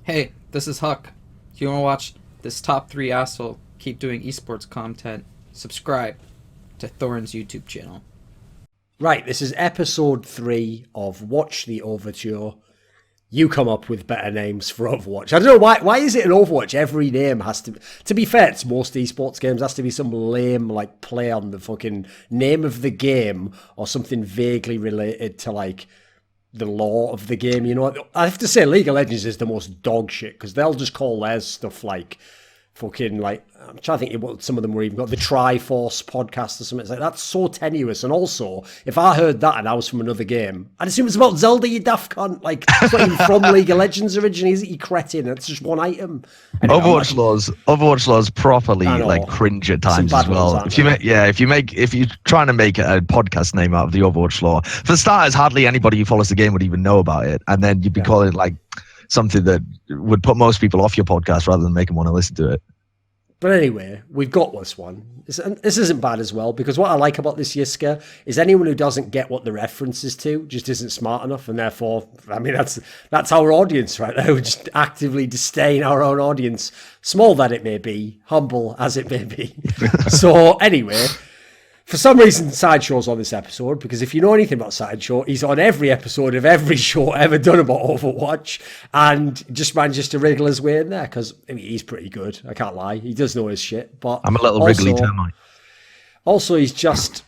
Hey, this is Huck. If you want to watch this top 3 asshole keep doing esports content, subscribe to Thorin's YouTube channel. Right, this is episode 3 of Watch the Overture. You come up with better names for Overwatch. I don't know, why is it in Overwatch every name has to be fair, it's most esports games, has to be some lame, like, play on the fucking name of the game or something vaguely related to, like, the lore of the game, you know? I have to say League of Legends is the most dog shit, because they'll just call theirs stuff like fucking, like, I'm trying to think what some of them were even got, the Triforce podcast or something. It's like, that's so tenuous. And also, if I heard that and I was from another game, I'd assume it's about Zelda, you daft cunt. Like, it's not even from League of Legends originally, is it, you cretin? It's just one item. Anyway, Overwatch laws properly like cringe at times as well. If you're trying to make a podcast name out of the Overwatch law, for starters, hardly anybody who follows the game would even know about it. And then you'd be calling it like something that would put most people off your podcast rather than make them want to listen to it. But anyway, we've got this one. This isn't bad as well, because what I like about this Yiska is anyone who doesn't get what the reference is to just isn't smart enough, and therefore, I mean, that's our audience right now. We just actively disdain our own audience, small that it may be, humble as it may be. So anyway, for some reason, Sideshaw's on this episode, because if you know anything about Sideshow, he's on every episode of every show ever done about Overwatch, and just manages to wriggle his way in there, because I mean, he's pretty good, I can't lie. He does know his shit, but I'm a little wriggly termite. Also, he's just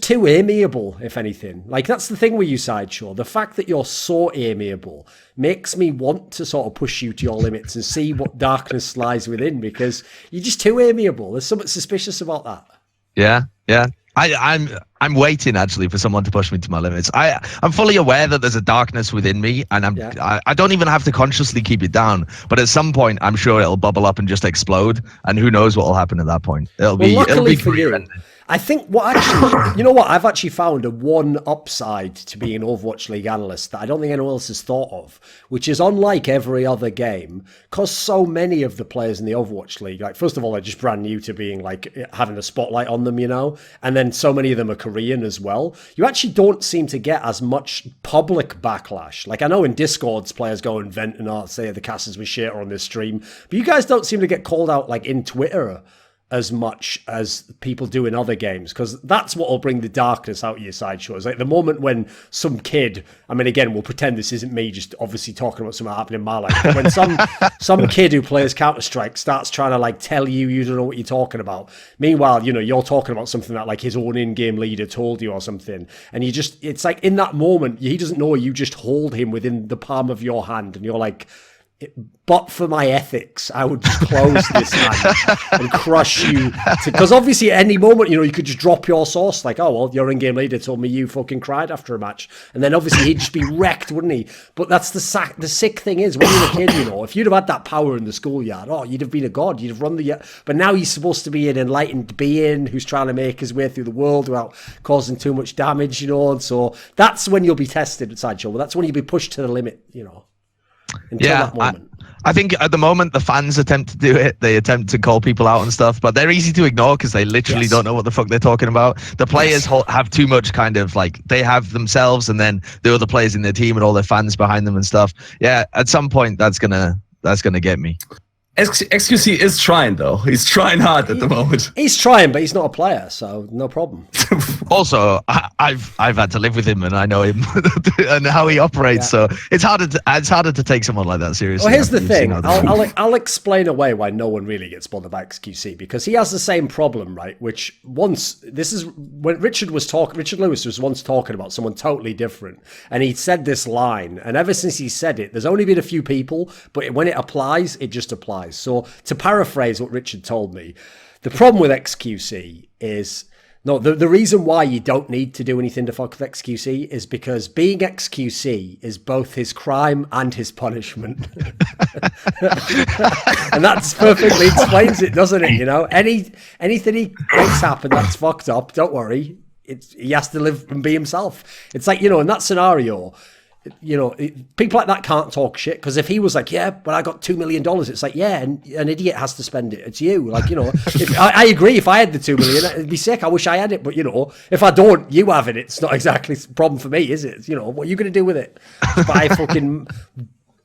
too amiable, if anything. Like, that's the thing with you, Sideshow. The fact that you're so amiable makes me want to sort of push you to your limits and see what darkness lies within, because you're just too amiable. There's something suspicious about that. Yeah. I'm waiting actually for someone to push me to my limits. I'm fully aware that there's a darkness within me, and I don't even have to consciously keep it down. But at some point, I'm sure it'll bubble up and just explode, and who knows what will happen at that point? Luckily for you, I think you know what? I've actually found one upside to being an Overwatch League analyst that I don't think anyone else has thought of, which is unlike every other game, because so many of the players in the Overwatch League, like, first of all, they're just brand new to being like having a spotlight on them, you know, and then so many of them are Korean as well. You actually don't seem to get as much public backlash. Like, I know in Discords, players go and vent and say the casters was shit on this stream, but you guys don't seem to get called out like in Twitter as much as people do in other games, because that's what will bring the darkness out of your Sideshows. Like the moment when some kid, I mean, again, we'll pretend this isn't me just obviously talking about something happening in my life, but when some kid who plays Counter-Strike starts trying to like tell you don't know what you're talking about, meanwhile, you know, you're talking about something that like his own in-game leader told you or something, and you just, it's like in that moment, he doesn't know you just hold him within the palm of your hand, and you're like, but for my ethics, I would just close this hand and crush you. Because obviously at any moment, you know, you could just drop your source, like, oh, well, your in-game leader told me you fucking cried after a match. And then obviously he'd just be wrecked, wouldn't he? But that's the sick thing is, when you're a kid, you know, if you'd have had that power in the schoolyard, oh, you'd have been a god, you'd have run the... But now he's supposed to be an enlightened being who's trying to make his way through the world without causing too much damage, you know, and so that's when you'll be tested at Sideshow. That's when you'll be pushed to the limit, you know. That moment. I think at the moment the fans attempt to do it. They attempt to call people out and stuff, but they're easy to ignore because they literally don't know what the fuck they're talking about. The players have too much kind of like, they have themselves and then the other players in their team and all their fans behind them and stuff. Yeah, at some point that's gonna get me. XQC is trying though. He's trying hard at the moment. He's trying, but he's not a player, so no problem. Also, I've had to live with him, and I know him and how he operates. So it's harder to take someone like that seriously. Well, here's the thing. I'll explain away why no one really gets bothered by XQC, because he has the same problem, right? Which this is when Richard Lewis was once talking about someone totally different, and he said this line, and ever since he said it, there's only been a few people, but when it applies, it just applies. So to paraphrase what Richard told me, the problem with XQC is, the reason why you don't need to do anything to fuck with XQC is because being XQC is both his crime and his punishment. And that's perfectly explains it, doesn't it? You know, anything he makes happen that's fucked up, don't worry. He has to live and be himself. It's like, you know, in that scenario, you know, people like that can't talk shit, because if he was like, yeah, but I got $2 million, it's like, yeah, and an idiot has to spend it. It's you. Like, you know, I agree. If I had the 2 million, it'd be sick. I wish I had it. But, you know, if I don't, you have it. It's not exactly a problem for me, is it? You know, what are you going to do with it? Buy fucking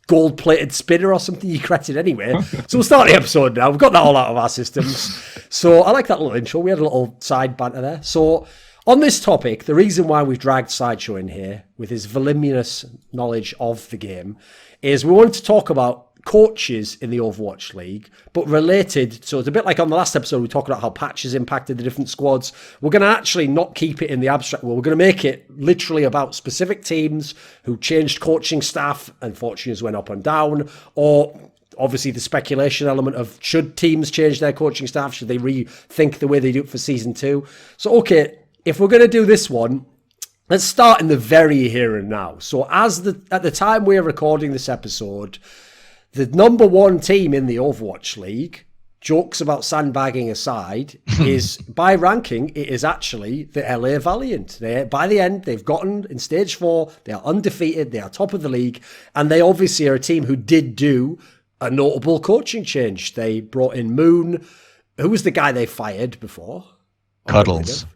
gold-plated spinner or something you created anyway. So we'll start the episode now. We've got that all out of our systems. So I like that little intro. We had a little side banter there. So on this topic, the reason why we've dragged Sideshow in here with his voluminous knowledge of the game is we wanted to talk about coaches in the Overwatch League, but related. So it's a bit like on the last episode, we talked about how patches impacted the different squads. We're going to actually not keep it in the abstract. Well, we're going to make it literally about specific teams who changed coaching staff and fortunes went up and down, or obviously the speculation element of should teams change their coaching staff? Should they rethink the way they do it for season 2? So, okay, if we're going to do this one, let's start in the very here and now. So at the time we're recording this episode, the number one team in the Overwatch League, jokes about sandbagging aside, is by ranking, it is actually the LA Valiant. By the end, they've gotten in stage 4, they are undefeated, they are top of the league, and they obviously are a team who did do a notable coaching change. They brought in Moon. Who was the guy they fired before? Cuddles.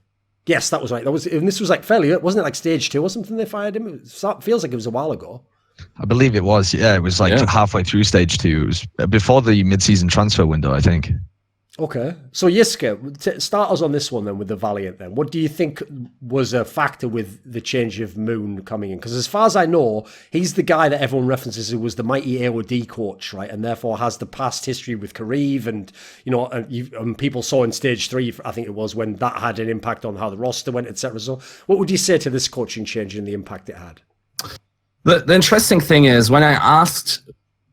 Yes, that was right. And this was like fairly, wasn't it like stage 2 or something they fired him? It feels like it was a while ago. I believe it was. Yeah, it was like halfway through stage 2. It was before the mid-season transfer window, I think. Okay. So Yiska, start us on this one then with the Valiant then. What do you think was a factor with the change of Moon coming in? Because as far as I know, he's the guy that everyone references who was the mighty AOD coach, right? And therefore has the past history with Kareve and, you know, and people saw in stage 3, I think it was, when that had an impact on how the roster went, etc. So what would you say to this coaching change and the impact it had? The interesting thing is when I asked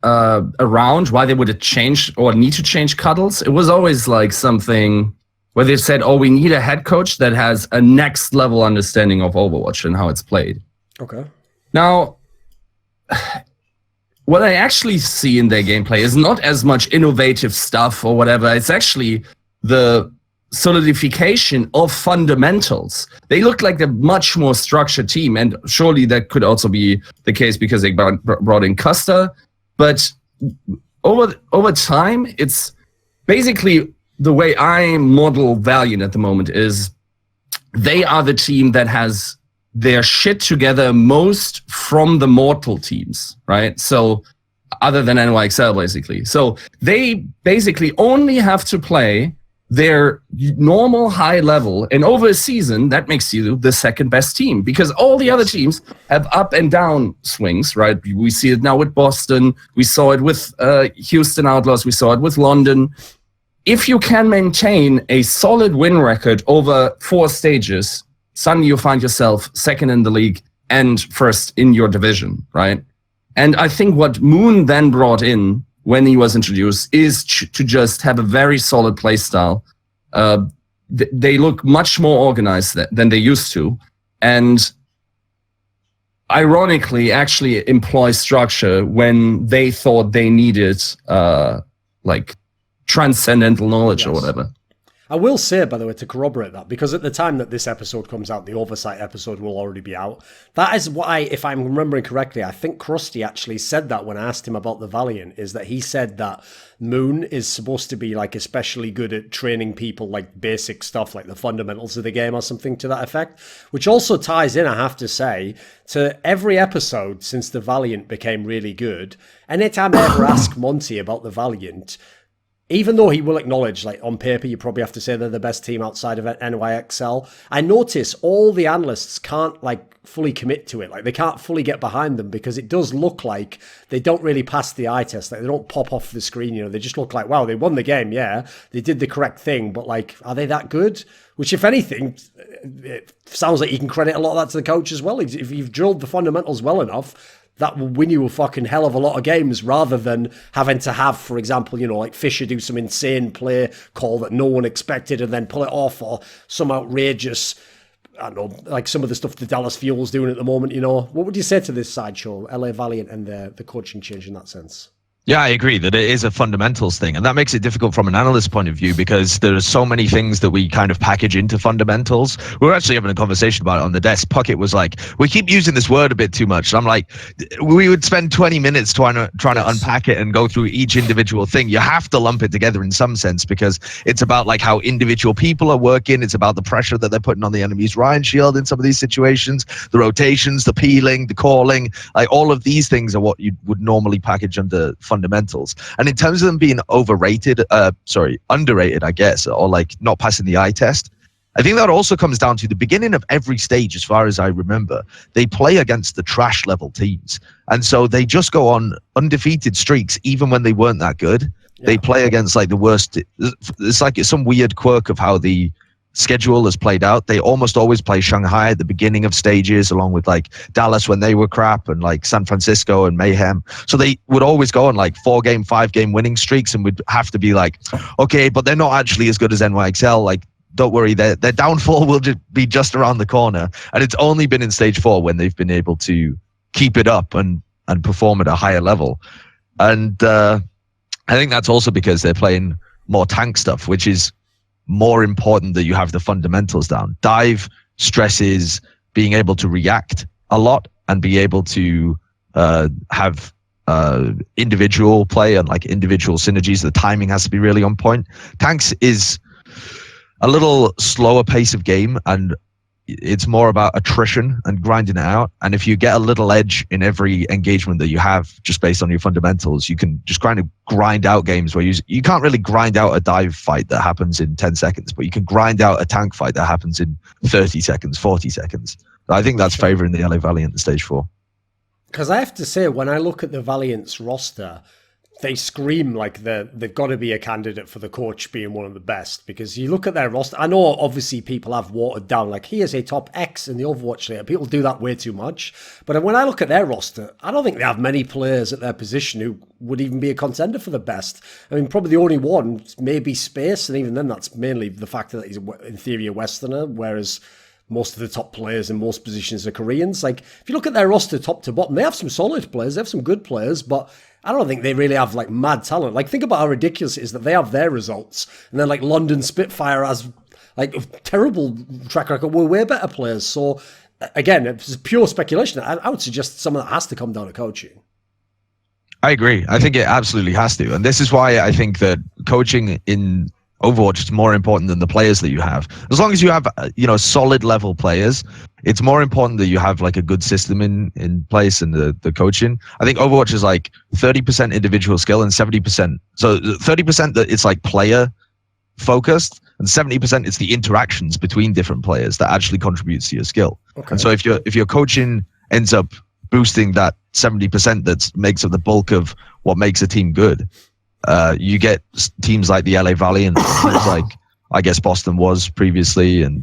around why they would change or need to change Cuddles, it was always like something where they said, oh, we need a head coach that has a next level understanding of Overwatch and how it's played. Okay. Now, what I actually see in their gameplay is not as much innovative stuff or whatever. It's actually the solidification of fundamentals. They look like a much more structured team, and surely that could also be the case because they brought in Custer. But over time, it's basically the way I model Valiant at the moment is they are the team that has their shit together most from the mortal teams, right? So other than NYXL, basically. So they basically only have to play their normal high level, and over a season that makes you the second best team because all the other teams have up and down swings, right? We see it now with Boston, we saw it with Houston Outlaws, we saw it with London. If you can maintain a solid win record over 4 stages, suddenly you find yourself second in the league and first in your division, right? And I think what Moon then brought in when he was introduced is to just have a very solid play style. They look much more organized than they used to. And ironically, actually employ structure when they thought they needed like transcendental knowledge or whatever. I will say, by the way, to corroborate that, because at the time that this episode comes out, the Oversight episode will already be out. That is why, if I'm remembering correctly, I think Krusty actually said that when I asked him about the Valiant, is that he said that Moon is supposed to be like especially good at training people like basic stuff, like the fundamentals of the game or something to that effect, which also ties in, I have to say, to every episode since the Valiant became really good. Anytime I ever ask Monty about the Valiant, even though he will acknowledge, like on paper, you probably have to say they're the best team outside of NYXL, I notice all the analysts can't like fully commit to it. Like they can't fully get behind them because it does look like they don't really pass the eye test. Like they don't pop off the screen, you know, they just look like, wow, they won the game. Yeah, they did the correct thing. But like, are they that good? Which if anything, it sounds like you can credit a lot of that to the coach as well. If you've drilled the fundamentals well enough, that will win you a fucking hell of a lot of games rather than having to have, for example, you know, like Fisher do some insane play call that no one expected and then pull it off, or some outrageous, I don't know, like some of the stuff the Dallas Fuel's doing at the moment, you know. What would you say to this Sideshow, LA Valiant, and the coaching change in that sense? Yeah, I agree that it is a fundamentals thing, and that makes it difficult from an analyst point of view because there are so many things that we kind of package into fundamentals. We were actually having a conversation about it on the desk. Puckett was like, "We keep using this word a bit too much." And I'm like, "We would spend 20 minutes trying to unpack it and go through each individual thing. You have to lump it together in some sense because it's about like how individual people are working. It's about the pressure that they're putting on the enemy's Ryan shield in some of these situations, the rotations, the peeling, the calling. Like all of these things are what you would normally package under fundamentals. And in terms of them being underrated, I guess, or like not passing the eye test, I think that also comes down to the beginning of every stage, as far as I remember. They play against the trash level teams. And so they just go on undefeated streaks, even when they weren't that good. Yeah. They play against like the worst. It's like it's some weird quirk of how the schedule has played out. They almost always play Shanghai at the beginning of stages, along with like Dallas when they were crap, and like San Francisco and Mayhem. So they would always go on like 4-game, 5-game winning streaks, and would have to be like, okay, but they're not actually as good as NYXL. Like, don't worry, their downfall will be just around the corner. And it's only been in stage 4 when they've been able to keep it up and perform at a higher level. And I think that's also because they're playing more tank stuff, which is more important that you have the fundamentals down. Dive stresses being able to react a lot and be able to have individual play and like individual synergies. The timing has to be really on point. Tanks is a little slower pace of game, and it's more about attrition and grinding it out. And if you get a little edge in every engagement that you have just based on your fundamentals, you can just kind of grind out games where you can't really grind out a dive fight that happens in 10 seconds, but you can grind out a tank fight that happens in 30 seconds, 40 seconds. I think that's favoring the LA Valiant in stage 4. Because I have to say, when I look at the Valiant's roster, they scream like they've got to be a candidate for the coach being one of the best. Because you look at their roster, I know obviously people have watered down, like he is a top X in the Overwatch League. People do that way too much. But when I look at their roster, I don't think they have many players at their position who would even be a contender for the best. I mean, probably the only one may be Space, and even then that's mainly the fact that he's in theory a Westerner, whereas most of the top players in most positions are Koreans. Like, if you look at their roster top to bottom, they have some solid players, they have some good players, but I don't think they really have like mad talent. Like, think about how ridiculous it is that they have their results, and then like London Spitfire has like a terrible track record. We're way better players. So again, it's pure speculation. I would suggest some of that has to come down to coaching. I agree. I think it absolutely has to. And this is why I think that coaching in Overwatch is more important than the players that you have. As long as you have, solid level players, it's more important that you have like a good system in place and the coaching. I think Overwatch is like 30% individual skill and 70%. So 30% that it's like player focused, and 70% it's the interactions between different players that actually contributes to your skill. Okay. And so if your coaching ends up boosting that 70% that makes up the bulk of what makes a team good, you get teams like the LA Valiant, like I guess Boston was previously, and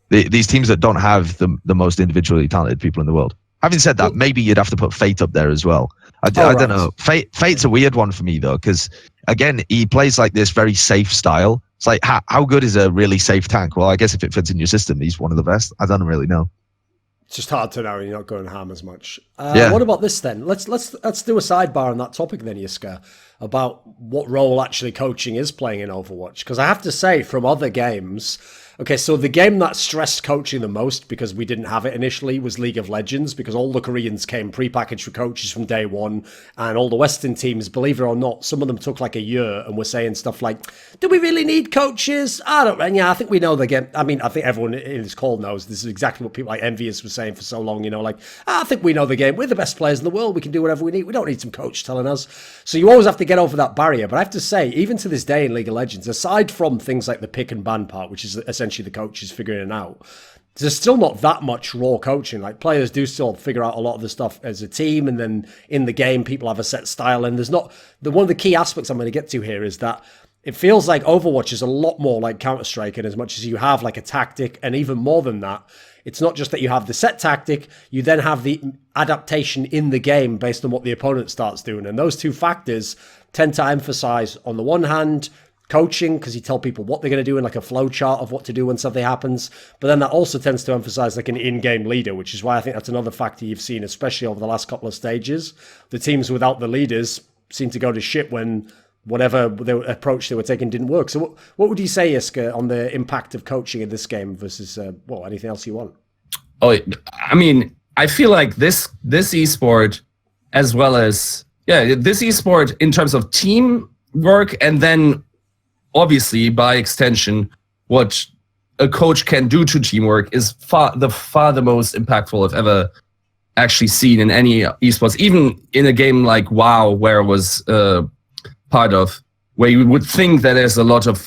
these teams that don't have the most individually talented people in the world. Having said that, maybe you'd have to put Fate up there as well. I don't know. Fate's a weird one for me though, because again, he plays like this very safe style. It's like, how good is a really safe tank? Well, I guess if it fits in your system, he's one of the best. I don't really know. It's just hard to know. You're not going ham as much. What about this then? Let's do a sidebar on that topic then, Yiska, about what role actually coaching is playing in Overwatch. Because I have to say, from other games, okay, so the game that stressed coaching the most, because we didn't have it initially, was League of Legends, because all the Koreans came prepackaged for coaches from day one, and all the Western teams, believe it or not, some of them took like a year and were saying stuff like, do we really need coaches? I think we know the game. I mean, I think everyone in this call knows this is exactly what people like Envious were saying for so long, I think we know the game. We're the best players in the world. We can do whatever we need. We don't need some coach telling us. So you always have to get over that barrier. But I have to say, even to this day in League of Legends, aside from things like the pick and ban part, which is essentially the coaches figuring it out, there's still not that much raw coaching. Like, players do still figure out a lot of the stuff as a team, and then in the game people have a set style, and there's not one of the key aspects I'm going to get to here is that it feels like Overwatch is a lot more like Counter-Strike, in as much as you have like a tactic, and even more than that, it's not just that you have the set tactic, you then have the adaptation in the game based on what the opponent starts doing. And those two factors tend to emphasize, on the one hand, coaching, because you tell people what they're going to do in like a flow chart of what to do when something happens. But then that also tends to emphasize like an in-game leader, which is why I think that's another factor you've seen, especially over the last couple of stages. The teams without the leaders seemed to go to shit when whatever the approach they were taking didn't work. So what would you say, Yiska, on the impact of coaching in this game versus anything else you want? Oh, I mean, I feel like this esport, as well as this esport in terms of teamwork, and then obviously by extension, what a coach can do to teamwork is far the most impactful I've ever actually seen in any esports, even in a game like WoW, where it was part of, where you would think that there's a lot of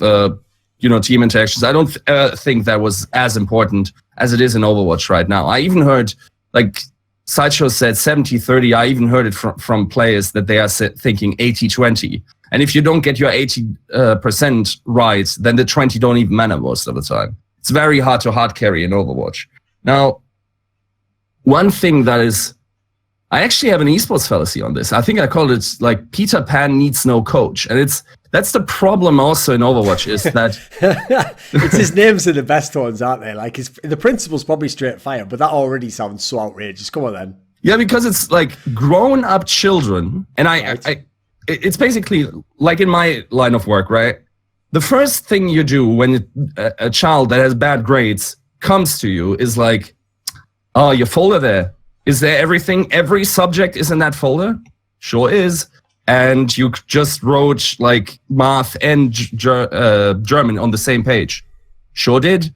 team interactions. I don't think that was as important as it is in Overwatch right now. I even heard, like Sideshow said, 70-30. I even heard it from players that they are thinking 80-20. And if you don't get your 80% right, then the 20 don't even matter most of the time. It's very hard to hard carry in Overwatch. Now, one thing that is, I actually have an esports fallacy on this. I think I called it like Peter Pan needs no coach. And that's the problem also in Overwatch, is that it's his names are the best ones, aren't they? Like the principle's probably straight fire, but that already sounds so outrageous. Come on then. Yeah, because it's like grown up children, and it's basically like in my line of work, right? The first thing you do when a child that has bad grades comes to you is like, oh, your folder there. Is there everything? Every subject is in that folder? Sure is. And you just wrote like math and German on the same page. Sure did.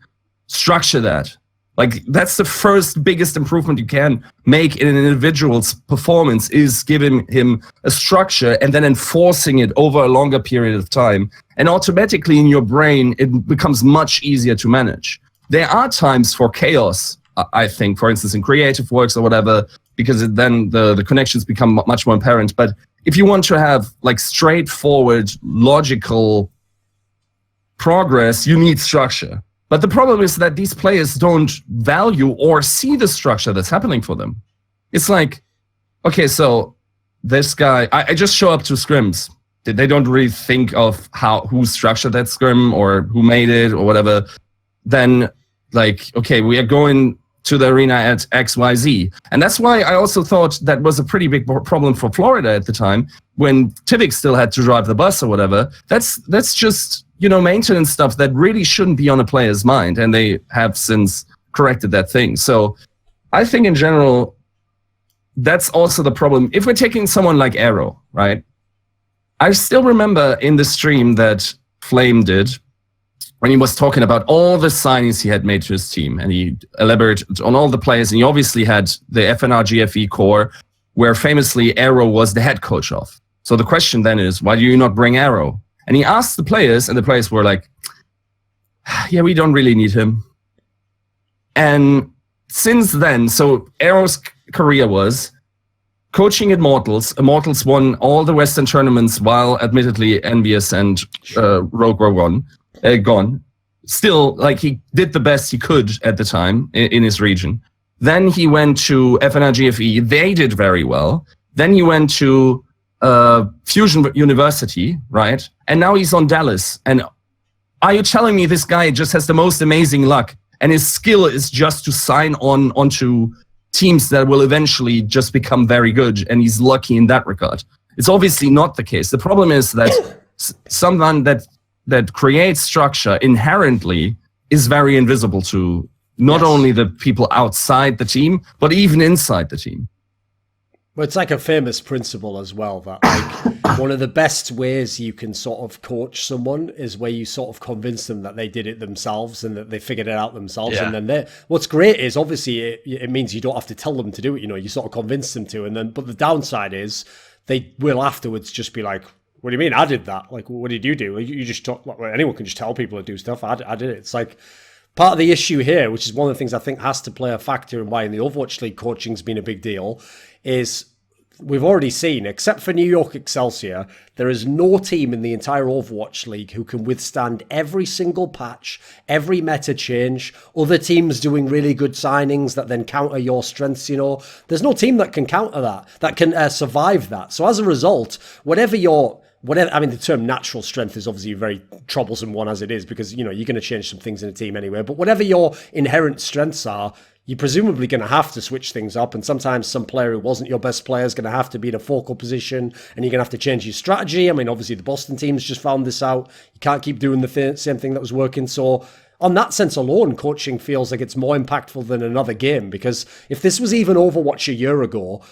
Structure that. Like, that's the first biggest improvement you can make in an individual's performance, is giving him a structure and then enforcing it over a longer period of time. And automatically in your brain, it becomes much easier to manage. There are times for chaos, I think, for instance, in creative works or whatever, because then the connections become much more apparent. But if you want to have like straightforward, logical progress, you need structure. But the problem is that these players don't value or see the structure that's happening for them. It's like, okay, so this guy, I just show up to scrims. They don't really think of who structured that scrim or who made it or whatever. Then, like, okay, we are going to the arena at XYZ. And that's why I also thought that was a pretty big problem for Florida at the time, when Tivik still had to drive the bus or whatever. That's just, maintenance stuff that really shouldn't be on a player's mind. And they have since corrected that thing. So I think in general, that's also the problem. If we're taking someone like Arrow, right? I still remember in the stream that Flame did, when he was talking about all the signings he had made to his team, and he elaborated on all the players, and he obviously had the FNR GFE core, where famously Arrow was the head coach of. So the question then is, why do you not bring Arrow? And he asked the players, and the players were like, yeah, we don't really need him. And since then, so Arrow's career was coaching Immortals. Immortals won all the Western tournaments, while admittedly Envious and Rogue were gone. Still, like, he did the best he could at the time in his region. Then he went to FNR GFE. They did very well. Then he went to Fusion University, right? And now he's on Dallas. And are you telling me this guy just has the most amazing luck, and his skill is just to sign onto teams that will eventually just become very good, and he's lucky in that regard? It's obviously not the case. The problem is that someone that creates structure inherently is very invisible to not only the people outside the team, but even inside the team. Well, it's like a famous principle as well, that like one of the best ways you can sort of coach someone is where you sort of convince them that they did it themselves and that they figured it out themselves. Yeah. And then what's great is obviously it means you don't have to tell them to do it. You sort of convince them to, but the downside is they will afterwards just be like, what do you mean? I did that. Like, what did you do? You just talk. Well, anyone can just tell people to do stuff. I did it. It's like part of the issue here, which is one of the things I think has to play a factor in why in the Overwatch League coaching's been a big deal, is we've already seen, except for New York Excelsior, there is no team in the entire Overwatch League who can withstand every single patch, every meta change, other teams doing really good signings that then counter your strengths, There's no team that can counter that can survive that. So as a result, the term natural strength is obviously a very troublesome one as it is, because, you're going to change some things in a team anyway. But whatever your inherent strengths are, you're presumably going to have to switch things up. And sometimes some player who wasn't your best player is going to have to be in a focal position, and you're going to have to change your strategy. I mean, obviously the Boston team's just found this out. You can't keep doing the same thing that was working. So on that sense alone, coaching feels like it's more impactful than another game, because if this was even Overwatch a year ago,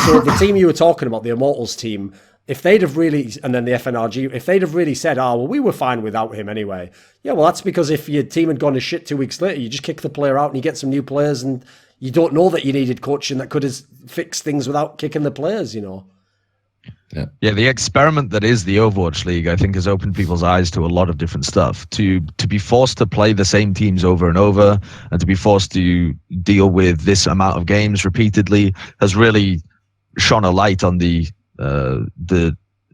so the team you were talking about, the Immortals team, if they'd have really, and then the FNRG, if they'd have really said, oh, well, we were fine without him anyway. Yeah, well, that's because if your team had gone to shit 2 weeks later, you just kick the player out and you get some new players, and you don't know that you needed coaching that could have fixed things without kicking the players, you know? Yeah, the experiment that is the Overwatch League, I think, has opened people's eyes to a lot of different stuff. To be forced to play the same teams over and over, and to be forced to deal with this amount of games repeatedly, has really shone a light on the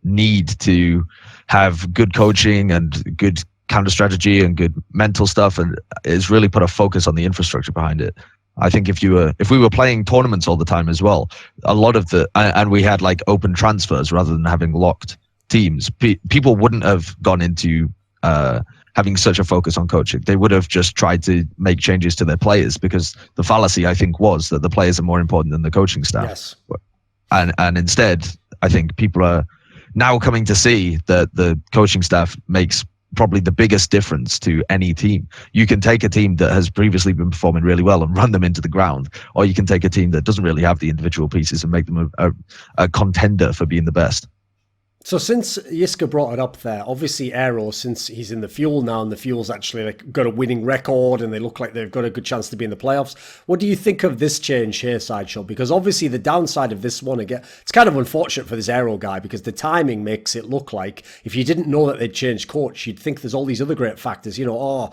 need to have good coaching and good counter strategy and good mental stuff, and it's really put a focus on the infrastructure behind it. I think if we were playing tournaments all the time as well, a lot of and we had like open transfers rather than having locked teams, people wouldn't have gone into having such a focus on coaching. They would have just tried to make changes to their players, because the fallacy, I think, was that the players are more important than the coaching staff. Yes. And instead, I think people are now coming to see that the coaching staff makes probably the biggest difference to any team. You can take a team that has previously been performing really well and run them into the ground, or you can take a team that doesn't really have the individual pieces and make them a contender for being the best. So since Yiska brought it up there, obviously Aero, since he's in the Fuel now, and the Fuel's actually like got a winning record and they look like they've got a good chance to be in the playoffs, what do you think of this change here, Sideshow? Because obviously the downside of this one, again, it's kind of unfortunate for this Aero guy, because the timing makes it look like if you didn't know that they'd changed coach, you'd think there's all these other great factors, you know,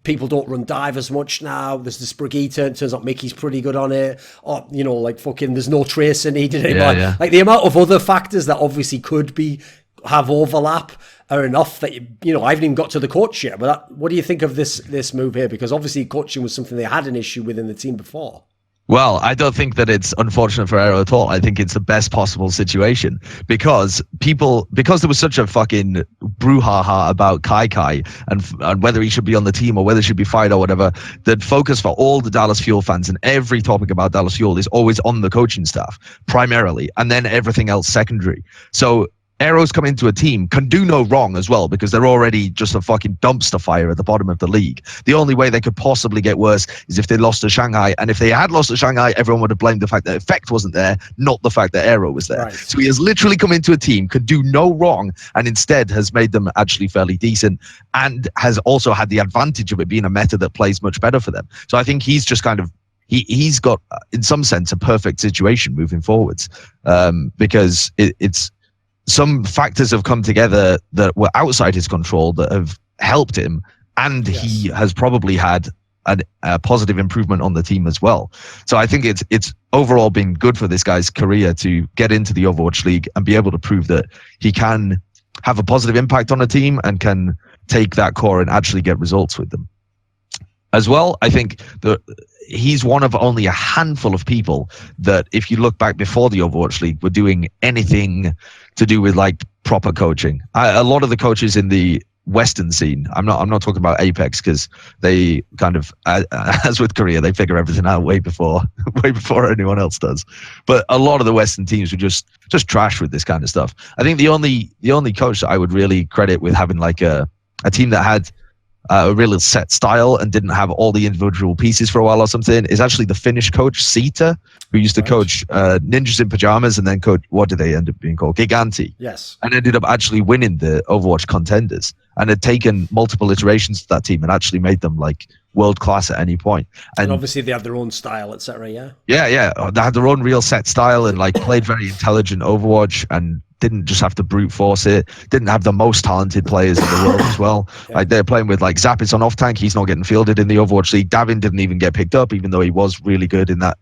people don't run dive as much now. There's the Sprigita. It turns out Mickey's pretty good on it. Or, you know, like fucking there's no tracer needed anymore. Yeah. Like the amount of other factors that obviously could have overlap are enough that, you know, I haven't even got to the coach yet. But what do you think of this move here? Because obviously coaching was something they had an issue with in the team before. Well, I don't think that it's unfortunate for Aero at all. I think it's the best possible situation, because there was such a fucking brouhaha about Kai and whether he should be on the team or whether he should be fired or whatever. The focus for all the Dallas Fuel fans and every topic about Dallas Fuel is always on the coaching staff primarily, and then everything else secondary. So Aero's come into a team, can do no wrong as well, because they're already just a fucking dumpster fire at the bottom of the league. The only way they could possibly get worse is if they lost to Shanghai, and if they had lost to Shanghai, everyone would have blamed the fact that Effect wasn't there, not the fact that Aero was there. Right. So he has literally come into a team, could do no wrong, and instead has made them actually fairly decent, and has also had the advantage of it being a meta that plays much better for them. So I think he's just kind of he's got, in some sense, a perfect situation moving forwards, because it's some factors have come together that were outside his control that have helped him, and yes, he has probably had a positive improvement on the team as well. So I think it's overall been good for this guy's career to get into the Overwatch League and be able to prove that he can have a positive impact on a team and can take that core and actually get results with them. As well, I think that he's one of only a handful of people that, if you look back before the Overwatch League, were doing anything to do with like proper coaching. A lot of the coaches in the Western scene, I'm not talking about Apex, because they kind of, as with Korea, they figure everything out way before anyone else does. But a lot of the Western teams were just trash with this kind of stuff. I think the only coach that I would really credit with having like a team that had a really set style and didn't have all the individual pieces for a while or something is actually the Finnish coach Sita, who used to coach Ninjas in Pajamas, and then coach, what did they end up being called? Giganti. Yes. And ended up actually winning the Overwatch contenders, and had taken multiple iterations to that team and actually made them like world class at any point. And obviously they have their own style, etc. Yeah. Yeah. They had their own real set style and like played very intelligent Overwatch and didn't just have to brute force it. Didn't have the most talented players in the world as well. Yeah. Like they're playing with like Zappis on off tank. He's not getting fielded in the Overwatch League. Davin didn't even get picked up, even though he was really good in that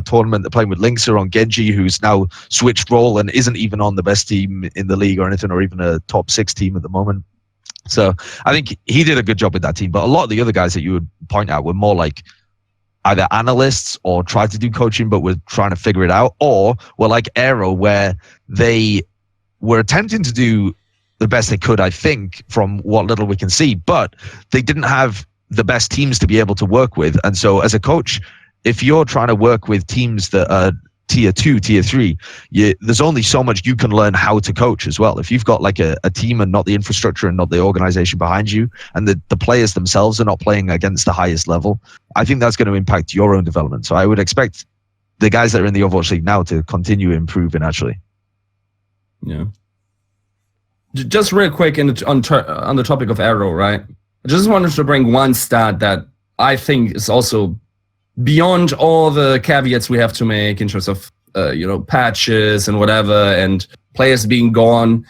tournament. They're playing with Linkser on Genji, who's now switched role and isn't even on the best team in the league or anything, or even a top 6 team at the moment. So I think he did a good job with that team. But a lot of the other guys that you would point out were more like either analysts or tried to do coaching but were trying to figure it out, or were like Aero, where they were attempting to do the best they could, I think, from what little we can see, but they didn't have the best teams to be able to work with. And so as a coach, if you're trying to work with teams that are tier 2, tier 3, there's only so much you can learn how to coach as well. If you've got like a team and not the infrastructure and not the organization behind you, and the players themselves are not playing against the highest level, I think that's going to impact your own development. So I would expect the guys that are in the Overwatch League now to continue improving, actually. Yeah. Just real quick on the topic of Arrow, right? I just wanted to bring one stat that I think is also beyond all the caveats we have to make in terms of patches and whatever and players being gone.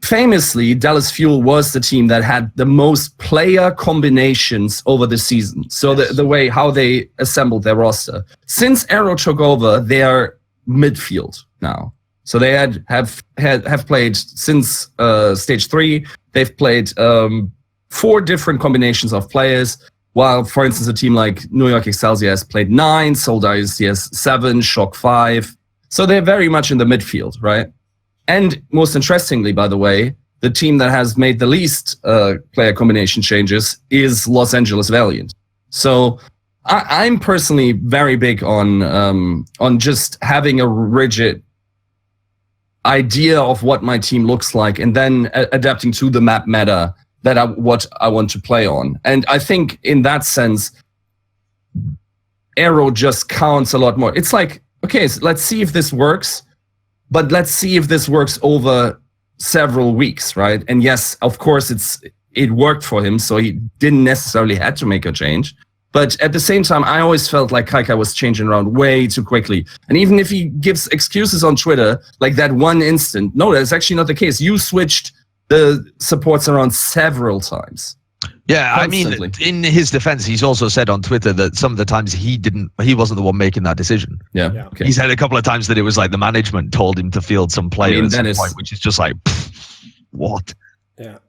Famously, Dallas Fuel was the team that had the most player combinations over the season. So the way how they assembled their roster. Since Arrow took over, they are midfield now. So they have played since stage 3. They've played 4 different combinations of players. While, for instance, a team like New York Excelsior has played 9, Seoul Dynasty has 7, Shock 5. So they're very much in the midfield, right? And most interestingly, by the way, the team that has made the least player combination changes is Los Angeles Valiant. So I'm personally very big on just having a rigid idea of what my team looks like and then adapting to the map meta what I want to play on. And I think in that sense, Arrow just counts a lot more. It's like, okay, so let's see if this works, but let's see if this works over several weeks, right? And yes, of course, it worked for him, so he didn't necessarily had to make a change. But at the same time, I always felt like Kaikai was changing around way too quickly. And even if he gives excuses on Twitter, like that one instant, no, that's actually not the case. You switched the supports around several times. Yeah, Constantly. I mean, in his defense, he's also said on Twitter that some of the times he wasn't the one making that decision. Yeah. Okay. He said a couple of times that it was like the management told him to field some players at some point, which is just like, what? Yeah.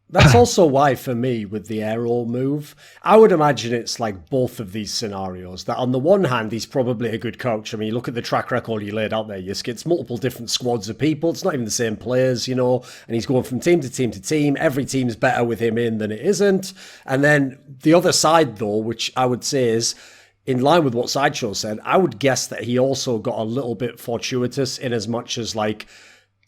That's also why, for me, with the Aero move, I would imagine it's like both of these scenarios. That on the one hand, he's probably a good coach. I mean, you look at the track record he laid out there, Yiska. It's multiple different squads of people. It's not even the same players, and he's going from team to team to team. Every team's better with him in than it isn't. And then the other side, though, which I would say is, in line with what Sideshow said, I would guess that he also got a little bit fortuitous in as much as, like,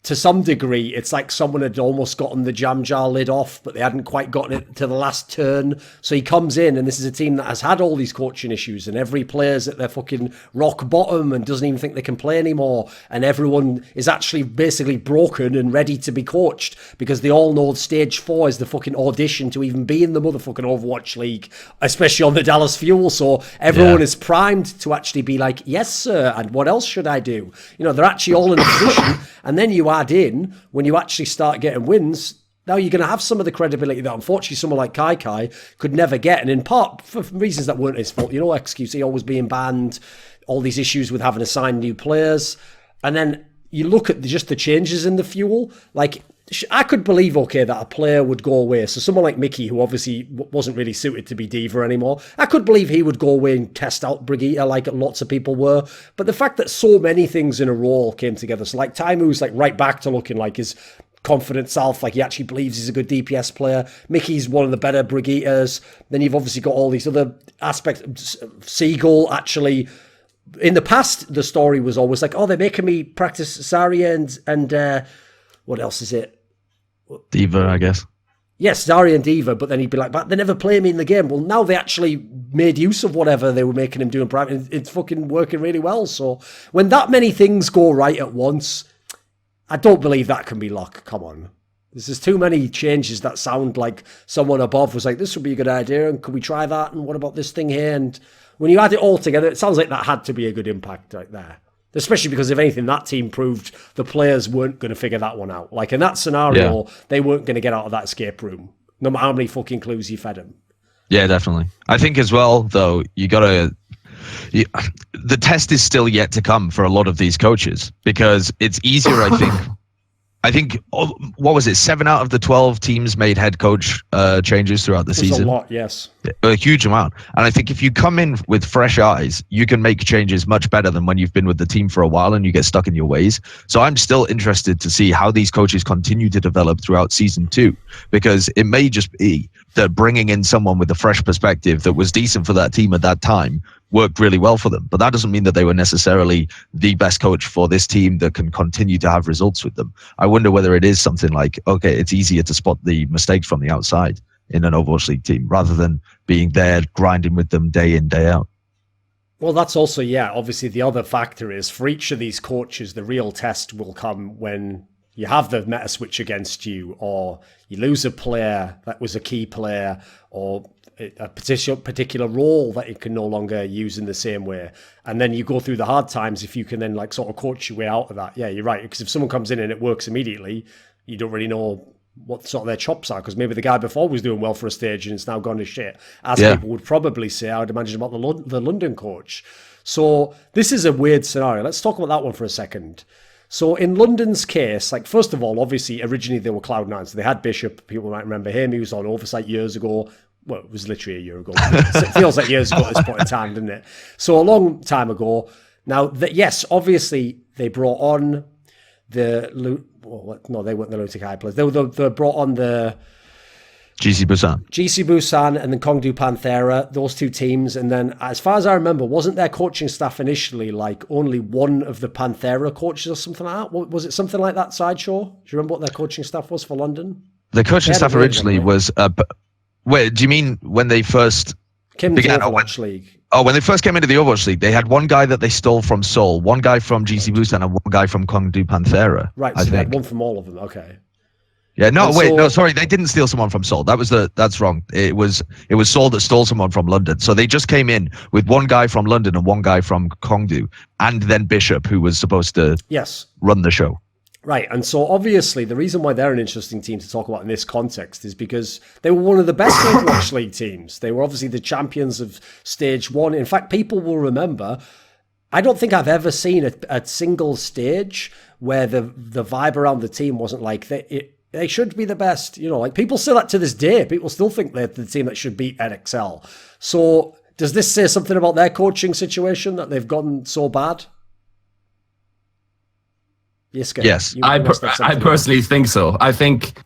to some degree, it's like someone had almost gotten the jam jar lid off, but they hadn't quite gotten it to the last turn. So he comes in, and this is a team that has had all these coaching issues, and every player's at their fucking rock bottom and doesn't even think they can play anymore. And everyone is actually basically broken and ready to be coached because they all know stage 4 is the fucking audition to even be in the motherfucking Overwatch League, especially on the Dallas Fuel. So everyone is primed to actually be like, yes, sir, and what else should I do? They're actually all in a position, and then you add in, when you actually start getting wins, now you're going to have some of the credibility that unfortunately someone like Kaikai could never get, and in part for reasons that weren't his fault. XQC always being banned, all these issues with having to sign new players, and then you look at just the changes in the Fuel. Like, I could believe, okay, that a player would go away. So someone like Mickey, who obviously wasn't really suited to be Diva anymore, I could believe he would go away and test out Brigitte like lots of people were. But the fact that so many things in a row came together, so like Taimu's like right back to looking like his confident self, like he actually believes he's a good DPS player. Mickey's one of the better Brigittas. Then you've obviously got all these other aspects. Seagull actually... In the past, the story was always like, oh, they're making me practice Zarya and what else is it? Diva, I guess. Yes, Zarya and Diva, but then he'd be like, but they never play me in the game. Well, now they actually made use of whatever they were making him do in private. It's fucking working really well. So when that many things go right at once, I don't believe that can be luck. Come on. There's too many changes that sound like someone above was like, this would be a good idea, and could we try that? And what about this thing here? And when you add it all together, it sounds like that had to be a good impact right there. Especially because, if anything, that team proved the players weren't going to figure that one out. Like, in that scenario, they weren't going to get out of that escape room, no matter how many fucking clues you fed them. Yeah, definitely. I think as well, though, the test is still yet to come for a lot of these coaches, because it's easier, I think, what was it? 7 out of the 12 teams made head coach changes throughout the season. A lot, yes. A huge amount. And I think if you come in with fresh eyes, you can make changes much better than when you've been with the team for a while and you get stuck in your ways. So I'm still interested to see how these coaches continue to develop throughout season 2, because it may just be that bringing in someone with a fresh perspective that was decent for that team at that time worked really well for them. But that doesn't mean that they were necessarily the best coach for this team that can continue to have results with them. I wonder whether it is something like, okay, it's easier to spot the mistakes from the outside in an Overwatch League team rather than being there grinding with them day in, day out. Well, that's also, obviously the other factor is for each of these coaches, the real test will come when you have the meta switch against you, or you lose a player that was a key player, or a particular role that you can no longer use in the same way. And then you go through the hard times if you can then like sort of coach your way out of that. Yeah, you're right. Because if someone comes in and it works immediately, you don't really know what sort of their chops are, because maybe the guy before was doing well for a stage and it's now gone to shit, as people would probably say, I would imagine, about the London coach. So this is a weird scenario. Let's talk about that one for a second. So in London's case, like, first of all, obviously originally they were Cloud9, so they had Bishop. People might remember him. He was on Oversight years ago. Well, it was literally a year ago. It feels like years ago at this point in time, doesn't it? So a long time ago. Now, yes, obviously they brought on no, they weren't the Lunatic High players. They brought on the GC Busan and then Kongdu Panthera, those two teams. And then, as far as I remember, wasn't their coaching staff initially like only one of the Panthera coaches or something like that? Was it something like that, Sideshow? Do you remember what their coaching staff was for London? The coaching staff originally was... wait, do you mean when they first began Overwatch League? Oh, when they first came into the Overwatch League, they had one guy that they stole from Seoul, one guy from GC Busan, and one guy from Kongdu Panthera. Right, so they had one from all of them. Okay. Yeah, sorry, they didn't steal someone from Seoul. That's wrong. It was Seoul that stole someone from London. So they just came in with one guy from London and one guy from Kongdu, and then Bishop, who was supposed to run the show. Right, and so obviously the reason why they're an interesting team to talk about in this context is because they were one of the best Overwatch League teams. They were obviously the champions of Stage 1. In fact, people will remember, I don't think I've ever seen a single stage where the vibe around the team wasn't like, they should be the best. You know, like, people say that to this day. People still think they're the team that should beat NXL. So does this say something about their coaching situation, that they've gotten so bad? Yiska, yes, I personally think so. I think,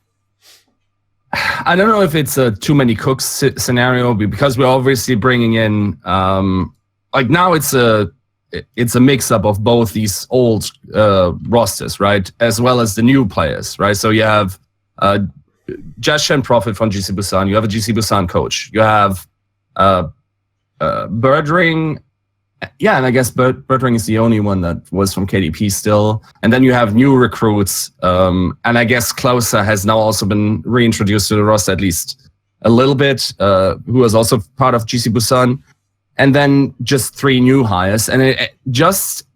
I don't know if it's a too many cooks scenario, because we're obviously bringing in like, now it's a mix up of both these old rosters, right, as well as the new players, right? So you have Jashan Profit from GC Busan, you have a GC Busan coach, you have Birdring. Yeah, and I guess Birdring is the only one that was from KDP still. And then you have new recruits. And I guess Klauser has now also been reintroduced to the roster, at least a little bit, who was also part of GC Busan. And then just 3 new hires. And just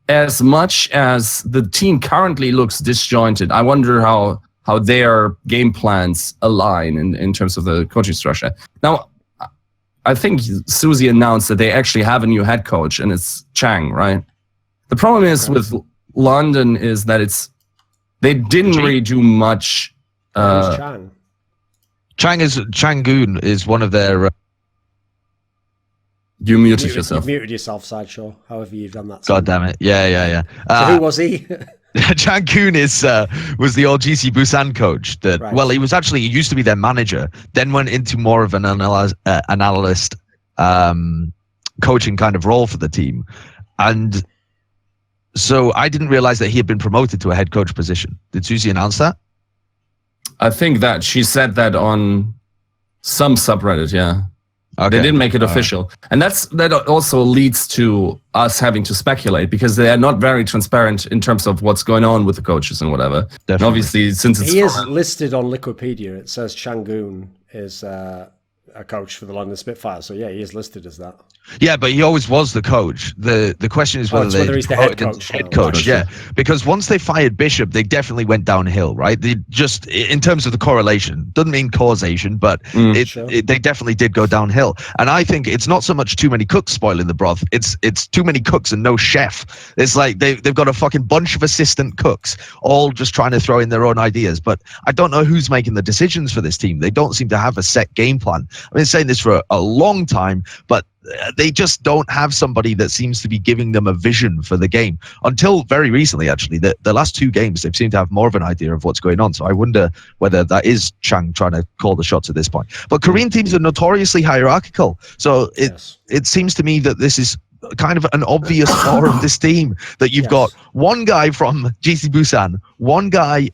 as much as the team currently looks disjointed, I wonder how their game plans align in terms of the coaching structure. Now, I think Susie announced that they actually have a new head coach, and it's Chang, right? The problem is with London is that they didn't really do much. Chang? Changoon is one of their. You muted yourself. You muted yourself, Sideshow. However you've done that. God damn it! Yeah. So who was he? Changoon was the old GC Busan coach. Well, he used to be their manager, then went into more of an analyst coaching kind of role for the team. And so I didn't realize that he had been promoted to a head coach position. Did Susie announce that? I think that she said that on some subreddit, yeah. Okay. They didn't make it official. And that also leads to us having to speculate, because they are not very transparent in terms of what's going on with the coaches and whatever. Definitely. And obviously, since it's... He is listed on Wikipedia. It says Changoon is a coach for the London Spitfire. So yeah, he is listed as that. Yeah, but he always was the coach. The question is whether he's the head coach. Head coach, yeah. Because once they fired Bishop, they definitely went downhill, right? They just, in terms of the correlation, doesn't mean causation, but they definitely did go downhill. And I think it's not so much too many cooks spoiling the broth. It's too many cooks and no chef. It's like they've got a fucking bunch of assistant cooks, all just trying to throw in their own ideas. But I don't know who's making the decisions for this team. They don't seem to have a set game plan. I've been saying this for a long time, but they just don't have somebody that seems to be giving them a vision for the game. Until very recently, actually, the last 2 games, they've seemed to have more of an idea of what's going on. So I wonder whether that is Chang trying to call the shots at this point. But Korean teams are notoriously hierarchical. So it seems to me that this is kind of an obvious flaw of this team, that you've got one guy from GC Busan, one guy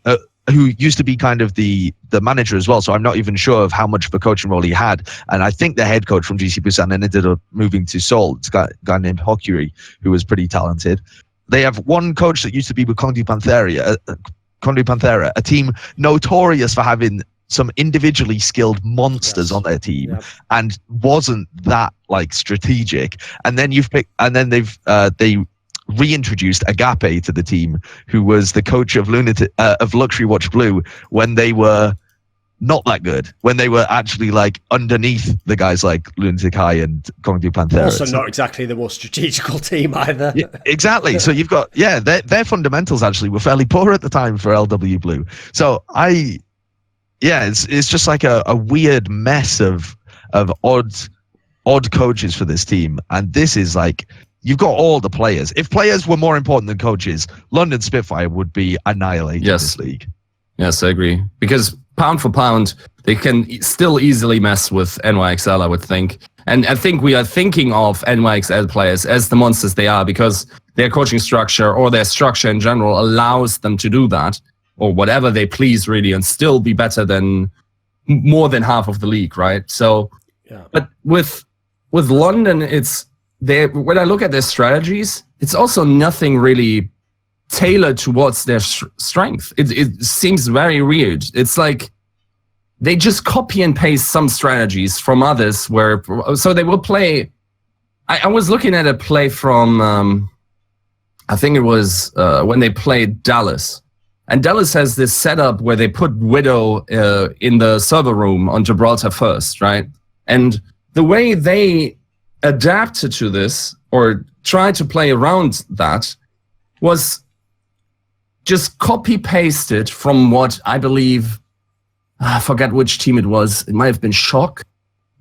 who used to be kind of the manager as well, so I'm not even sure of how much of a coaching role he had. And I think the head coach from GC Busan ended up moving to Seoul. It's a guy named Hokyuri, who was pretty talented. They have one coach that used to be with Kongdu Panthera, a team notorious for having some individually skilled monsters on their team, and wasn't that like strategic. And then they reintroduced Agape to the team, who was the coach of Luxury Watch Blue when they were not that good, when they were actually like underneath the guys like Lunatic High and Kongdu Panthera. Also not exactly the most strategical team either. Yeah, exactly. So you've got, their fundamentals actually were fairly poor at the time for LW Blue. So it's just like a weird mess of odd coaches for this team. And this is like, you've got all the players. If players were more important than coaches, London Spitfire would be annihilated in this league. Yes, I agree. Because pound for pound, they can still easily mess with NYXL, I would think. And I think we are thinking of NYXL players as the monsters they are, because their coaching structure or their structure in general allows them to do that, or whatever they please, really, and still be better than more than half of the league, right? So, but with London, when I look at their strategies, it's also nothing really tailored towards their strength. It seems very weird. It's like they just copy and paste some strategies from others, so they will play. I was looking at a play from, I think it was when they played Dallas. And Dallas has this setup where they put Widow in the server room on Gibraltar first, right? And the way they adapted to this, or tried to play around that, was just copy-pasted from what I believe, I forget which team it was, it might have been Shock,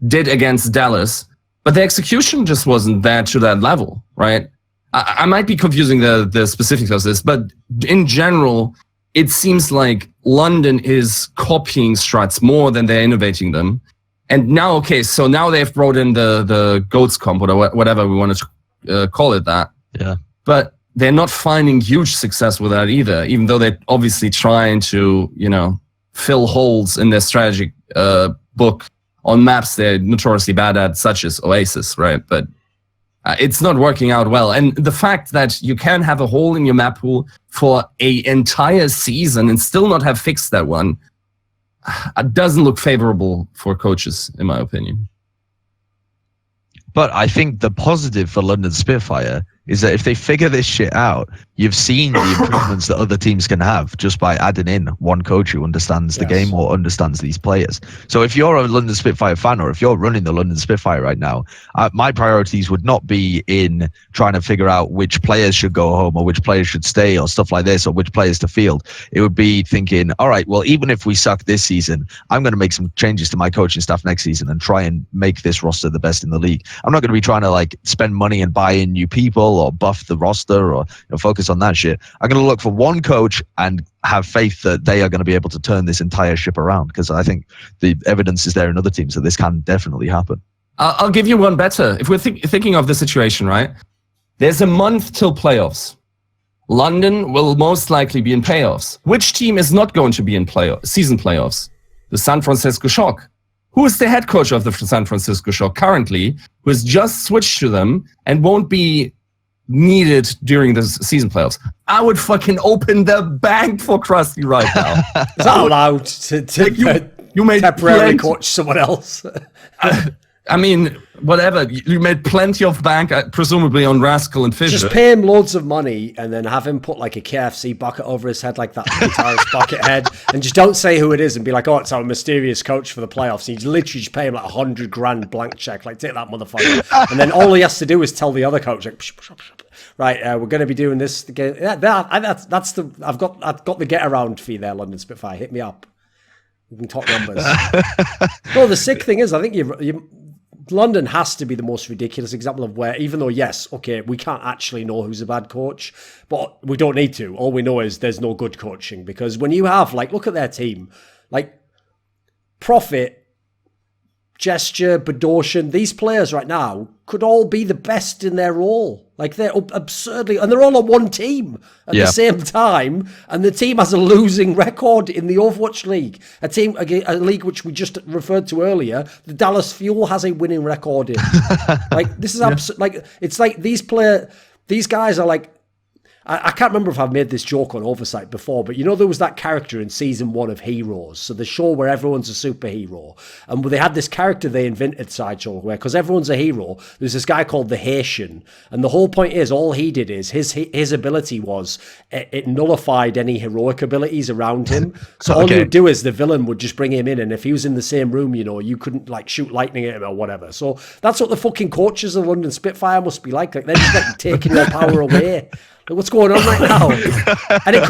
did against Dallas, but the execution just wasn't there to that level, right? I might be confusing the specifics of this, but in general, it seems like London is copying strats more than they're innovating them. And now, so now they've brought in the GOATS comp, or whatever we want to call it that. Yeah. But they're not finding huge success with that either, even though they're obviously trying to, fill holes in their strategic book on maps they're notoriously bad at, such as Oasis, right? But it's not working out well. And the fact that you can have a hole in your map pool for an entire season and still not have fixed that one, doesn't look favorable for coaches, in my opinion. But I think the positive for London Spitfire is that if they figure this shit out, you've seen the improvements that other teams can have just by adding in one coach who understands the game or understands these players. So if you're a London Spitfire fan, or if you're running the London Spitfire right now, my priorities would not be in trying to figure out which players should go home or which players should stay or stuff like this, or which players to field. It would be thinking, all right, well, even if we suck this season, I'm going to make some changes to my coaching staff next season and try and make this roster the best in the league. I'm not going to be trying to like spend money and buy in new people or buff the roster or focus on that shit. I'm going to look for one coach and have faith that they are going to be able to turn this entire ship around, because I think the evidence is there in other teams that this can definitely happen. I'll give you one better. If we're thinking of the situation, right? There's a month till playoffs. London will most likely be in playoffs. Which team is not going to be in season playoffs? The San Francisco Shock. Who is the head coach of the San Francisco Shock currently, who has just switched to them and won't be needed during the season playoffs? I would fucking open the bank for Krusty right now. Is that allowed to you may temporarily coach someone else? I mean, whatever. You made plenty of bank, presumably on Rascal and Fisher. Just pay him loads of money and then have him put like a KFC bucket over his head, like that guitarist bucket head, and just don't say who it is and be like, oh, it's our mysterious coach for the playoffs. And you literally just pay him like $100,000 blank check, like take that motherfucker. And then all he has to do is tell the other coach, like, right, we're going to be doing this again. That's the I've got the get around fee there, London Spitfire. Hit me up. We can talk numbers. No, the sick thing is, I think London has to be the most ridiculous example of where, even though, yes, okay, we can't actually know who's a bad coach, but we don't need to. All we know is there's no good coaching, because when you have, like, look at their team, like Profit, Gesture, Bedosian, these players right now could all be the best in their role. Like, they're absurdly, and they're all on one team at the same time, and the team has a losing record in the Overwatch League. A league which we just referred to earlier, the Dallas Fuel has a winning record in. Like, this is absurd. Like, it's like these guys are like, I can't remember if I've made this joke on Oversight before, but you know there was that character in season 1 of Heroes, so the show where everyone's a superhero, and they had this character they invented, Sideshow, where, because everyone's a hero, there's this guy called the Haitian, and the whole point is, all he did is, his ability was, it nullified any heroic abilities around him, so all you would do is the villain would just bring him in, and if he was in the same room, you know, you couldn't, like, shoot lightning at him or whatever. So that's what the fucking coaches of London Spitfire must be like they're just like taking their power away. What's going on right now? And it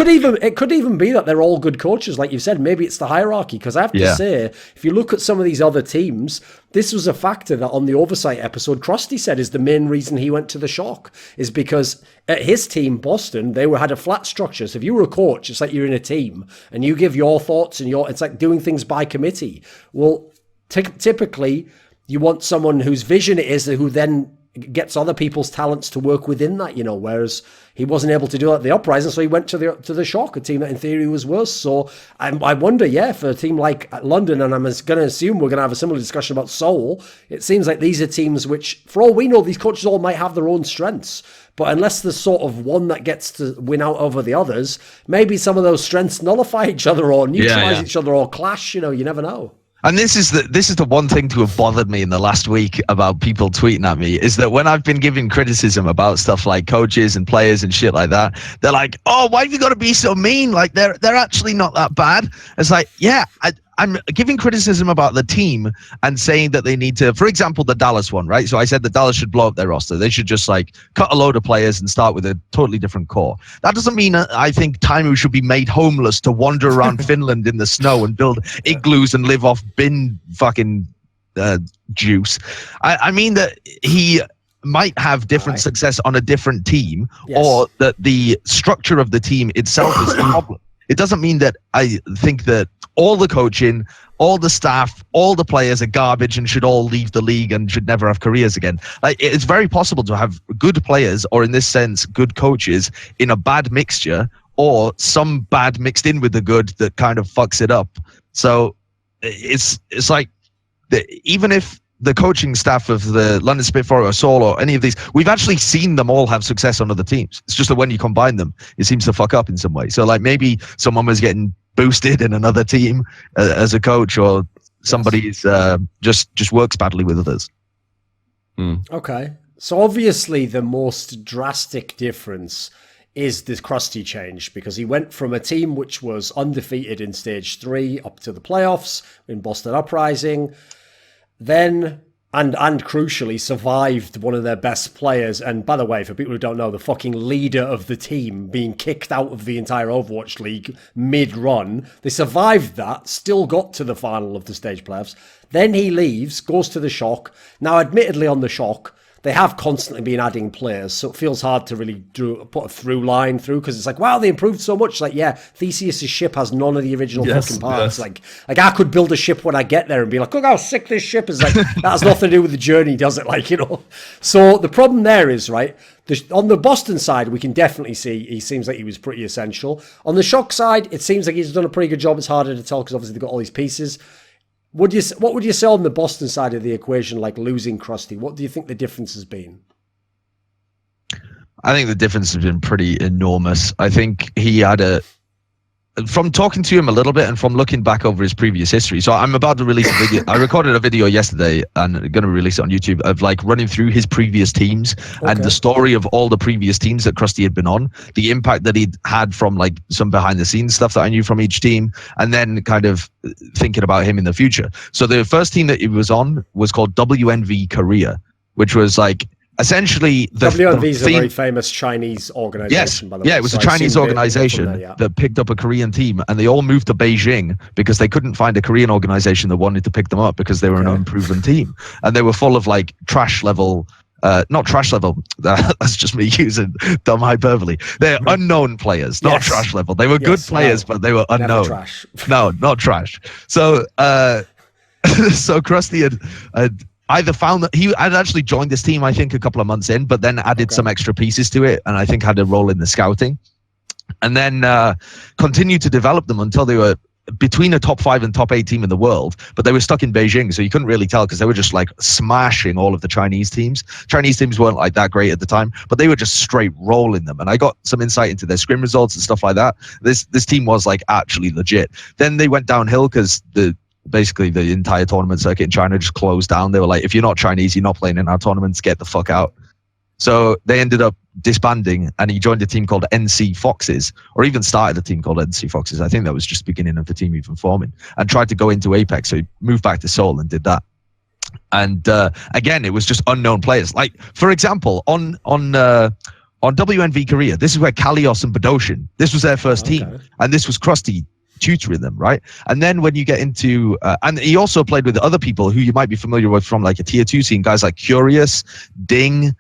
could even be that they're all good coaches, like you said. Maybe it's the hierarchy, because I have to say, if you look at some of these other teams, this was a factor that on the Oversight episode, Krusty said is the main reason he went to the Shock, is because at his team, Boston, they had a flat structure. So if you were a coach, it's like you're in a team and you give your thoughts and it's like doing things by committee. Well, typically you want someone whose vision it is, who then gets other people's talents to work within that, you know, whereas he wasn't able to do that at the Uprising, so he went to the Shock, a team that in theory was worse. So I wonder, for a team like London, and I'm going to assume we're going to have a similar discussion about Seoul, it seems like these are teams which, for all we know, these coaches all might have their own strengths, but unless there's sort of one that gets to win out over the others, maybe some of those strengths nullify each other or neutralize each other or clash, you know, you never know. And this is the one thing to have bothered me in the last week about people tweeting at me, is that when I've been giving criticism about stuff like coaches and players and shit like that, they're like, "Oh, why have you got to be so mean? Like they're actually not that bad." It's like, I'm giving criticism about the team and saying that they need to, for example, the Dallas one, right? So I said that Dallas should blow up their roster. They should just like cut a load of players and start with a totally different core. That doesn't mean I think Taimu should be made homeless to wander around Finland in the snow and build igloos and live off bin fucking juice. I mean that he might have different success on a different team, or that the structure of the team itself is the problem. It doesn't mean that I think that all the coaching, all the staff, all the players are garbage and should all leave the league and should never have careers again. Like, it's very possible to have good players, or in this sense, good coaches, in a bad mixture, or some bad mixed in with the good that kind of fucks it up. So it's like, even if the coaching staff of the London Spitfire or Seoul or any of these, we've actually seen them all have success on other teams. It's just that when you combine them, it seems to fuck up in some way. So like maybe someone was getting boosted in another team as a coach, or somebody's just works badly with others. Okay. So obviously the most drastic difference is this Krusty change, because he went from a team which was undefeated in stage 3 up to the playoffs in Boston Uprising, then and crucially survived one of their best players, and by the way, for people who don't know, the fucking leader of the team being kicked out of the entire Overwatch League mid-run. They survived that, still got to the final of the stage playoffs. Then he leaves, goes to the Shock. Now, admittedly on the Shock, they have constantly been adding players, so it feels hard to really put a through line through, because it's like, wow, they improved so much. Like, yeah, Theseus' ship has none of the original fucking parts. Like I could build a ship when I get there and be like, look how sick this ship is. Like, that has nothing to do with the journey, does it? Like, you know. So the problem there is, right, on the Boston side, we can definitely see he seems like he was pretty essential. On the Shock side, it seems like he's done a pretty good job. It's harder to tell because obviously they've got all these pieces. What would you say on the Boston side of the equation, like losing Krusty? What do you think the difference has been? I think the difference has been pretty enormous. I think he had from talking to him a little bit and from looking back over his previous history. So I'm about to release a video. I recorded a video yesterday and going to release it on YouTube of like running through his previous teams and the story of all the previous teams that Krusty had been on, the impact that he'd had from like some behind the scenes stuff that I knew from each team, and then kind of thinking about him in the future. So the first team that he was on was called WNV Korea, which was like essentially WMV is a theme, very famous Chinese organization, by the way. Yeah, it was so a Chinese organization there, yeah. that picked up a Korean team, and they all moved to Beijing because they couldn't find a Korean organization that wanted to pick them up because they were an unproven team, and they were full of like trash level. Not trash level. That's just me using dumb hyperbole. They're unknown players, not trash level. They were good players, but they were unknown. Never trash. No, not trash. So, so Krusty had either found that he had actually joined this team, I think, a couple of months in, but then added some extra pieces to it, and I think had a role in the scouting, and then continued to develop them until they were between a top 5 and top 8 team in the world, but they were stuck in Beijing, so you couldn't really tell because they were just like smashing all of the Chinese teams. Chinese teams weren't like that great at the time, but they were just straight rolling them. And I got some insight into their scrim results and stuff like that. This team was like actually legit. Then they went downhill because basically the entire tournament circuit in China just closed down. They were like, if you're not Chinese, you're not playing in our tournaments, get the fuck out. So they ended up disbanding, and he joined a team called NC Foxes, or even started a team called NC Foxes. I think that was just the beginning of the team even forming, and tried to go into Apex. So he moved back to Seoul and did that. And again, it was just unknown players. Like, for example, on WNV Korea, this is where Kalios and Badoshin, this was their first team, and this was Krusty tutoring them, right? And then when you get into and he also played with other people who you might be familiar with from like a tier 2 scene, guys like Curious, Ding,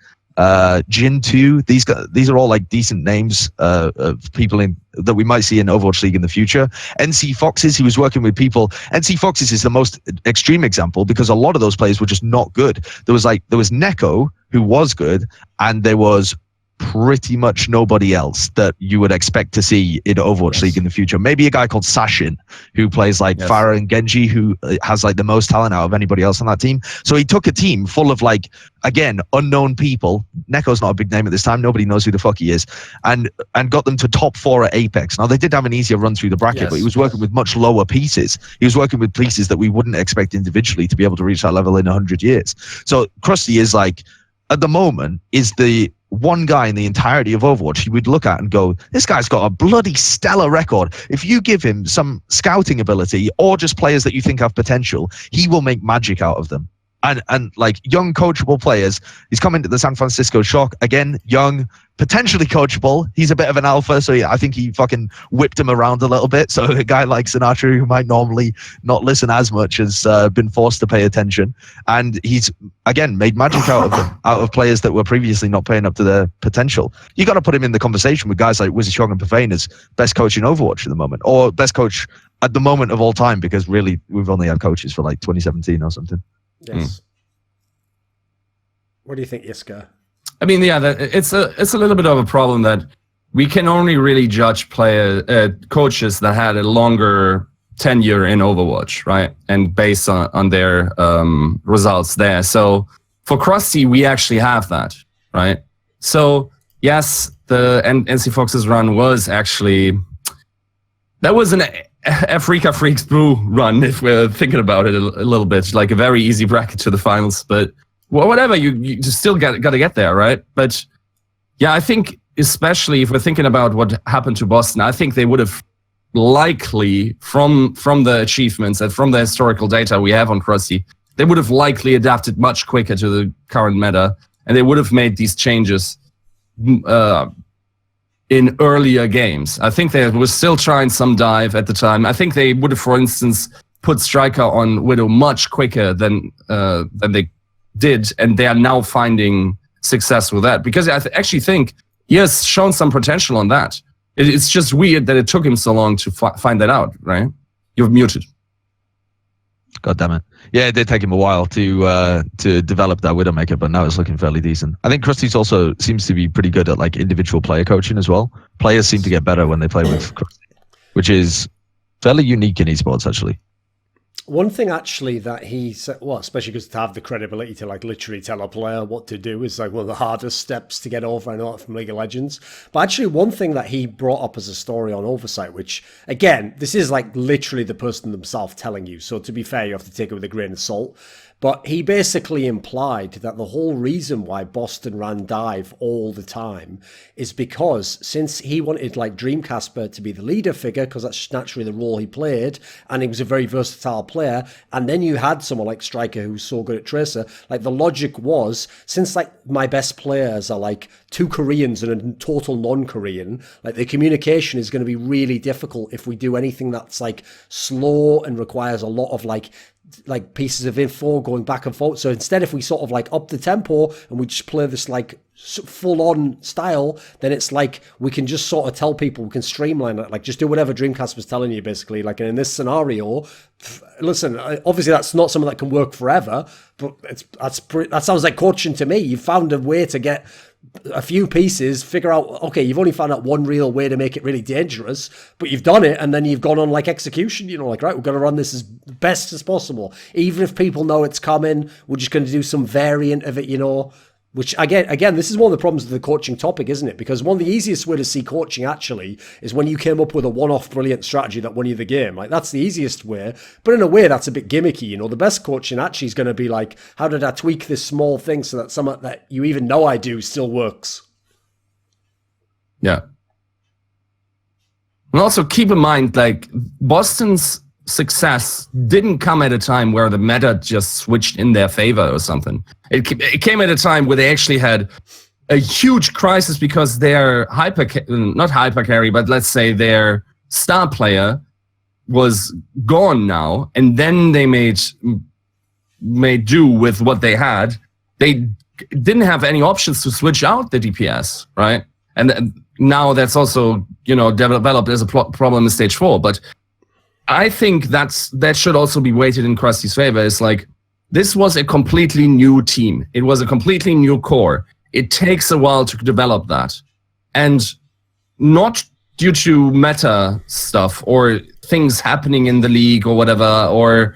Jin 2. These are all like decent names of people that we might see in Overwatch League in the future. NC Foxes, he was working with people. NC Foxes is the most extreme example because a lot of those players were just not good. There was Neko, who was good, and there was pretty much nobody else that you would expect to see in Overwatch League in the future. Maybe a guy called Sashin, who plays like Farah and Genji, who has like the most talent out of anybody else on that team. So he took a team full of like, again, unknown people. Neko's not a big name at this time. Nobody knows who the fuck he is. And got them to top 4 at Apex. Now, they did have an easier run through the bracket, but he was working with much lower pieces. He was working with pieces that we wouldn't expect individually to be able to reach that level in 100 years. So Krusty is like, at the moment, is the one guy in the entirety of Overwatch you would look at and go, this guy's got a bloody stellar record. If you give him some scouting ability or just players that you think have potential, he will make magic out of them. And like young coachable players, he's come into the San Francisco Shock, again, young, potentially coachable. He's a bit of an alpha, so I think he fucking whipped him around a little bit. So a guy like Sinatra, who might normally not listen as much, has been forced to pay attention. And he's, again, made magic out of them, out of players that were previously not paying up to their potential. You got to put him in the conversation with guys like Wizzy and Pavane as best coach in Overwatch at the moment, or best coach at the moment of all time, because really we've only had coaches for like 2017 or something. Yes. What do you think, Yiska? I mean, yeah, it's a little bit of a problem that we can only really judge coaches that had a longer tenure in Overwatch, right? And based on their results there. So for Krusty, we actually have that, right? So yes, the NC Fox's run was actually, that was an Africa Freaks Brew run, if we're thinking about it a little bit, like a very easy bracket to the finals. But well, whatever, you just still got to get there, right? But yeah, I think especially if we're thinking about what happened to Boston, I think they would have likely, from the achievements and from the historical data we have on Krusty, they would have likely adapted much quicker to the current meta, and they would have made these changes in earlier games. I think they were still trying some dive at the time. I think they would have, for instance, put Striker on Widow much quicker than they did, and they are now finding success with that. Because I actually think he has shown some potential on that. It's just weird that it took him so long to find that out, right? You're muted. God damn it. Yeah, it did take him a while to develop that Widowmaker, but now it's looking fairly decent. I think Krusty's also seems to be pretty good at like individual player coaching as well. Players seem to get better when they play with Krusty, which is fairly unique in esports, actually. One thing actually that he said, well, especially because to have the credibility to like literally tell a player what to do is like one of the hardest steps to get over. I know that from League of Legends. But actually one thing that he brought up as a story on Oversight, which again, this is like literally the person themselves telling you. So to be fair, you have to take it with a grain of salt. But he basically implied that the whole reason why Boston ran dive all the time is because since he wanted like Dreamcasper to be the leader figure, because that's naturally the role he played, and he was a very versatile player, and then you had someone like Striker who's so good at Tracer, like the logic was, since like my best players are like 2 Koreans and a total non-Korean, like the communication is going to be really difficult if we do anything that's like slow and requires a lot of like pieces of info going back and forth. So instead, if we sort of like up the tempo and we just play this like full on style, then it's like we can just sort of tell people, we can streamline it, like just do whatever Dreamcast was telling you basically. Like in this scenario, listen, obviously that's not something that can work forever, but that sounds like coaching to me. You found a way to get a few pieces, figure out, okay, you've only found out one real way to make it really dangerous, but you've done it, and then you've gone on like execution, you know, like, right, we're going to run this as best as possible. Even if people know it's coming, we're just going to do some variant of it, you know, which again, this is one of the problems of the coaching topic, isn't it? Because one of the easiest way to see coaching actually is when you came up with a one-off brilliant strategy that won you the game. Like that's the easiest way, but in a way that's a bit gimmicky, you know. The best coaching actually is going to be like, how did I tweak this small thing so that something that you even know I do still works? Yeah. And also keep in mind, like Boston's success didn't come at a time where the meta just switched in their favor or something. It came at a time where they actually had a huge crisis because their not hyper carry, but let's say their star player was gone now, and then they made do with what they had. They didn't have any options to switch out the DPS, right? And now that's also, you know, developed as a problem in stage 4, but I think that should also be weighted in Krusty's favor. It's like, this was a completely new team. It was a completely new core. It takes a while to develop that. And not due to meta stuff or things happening in the league or whatever, or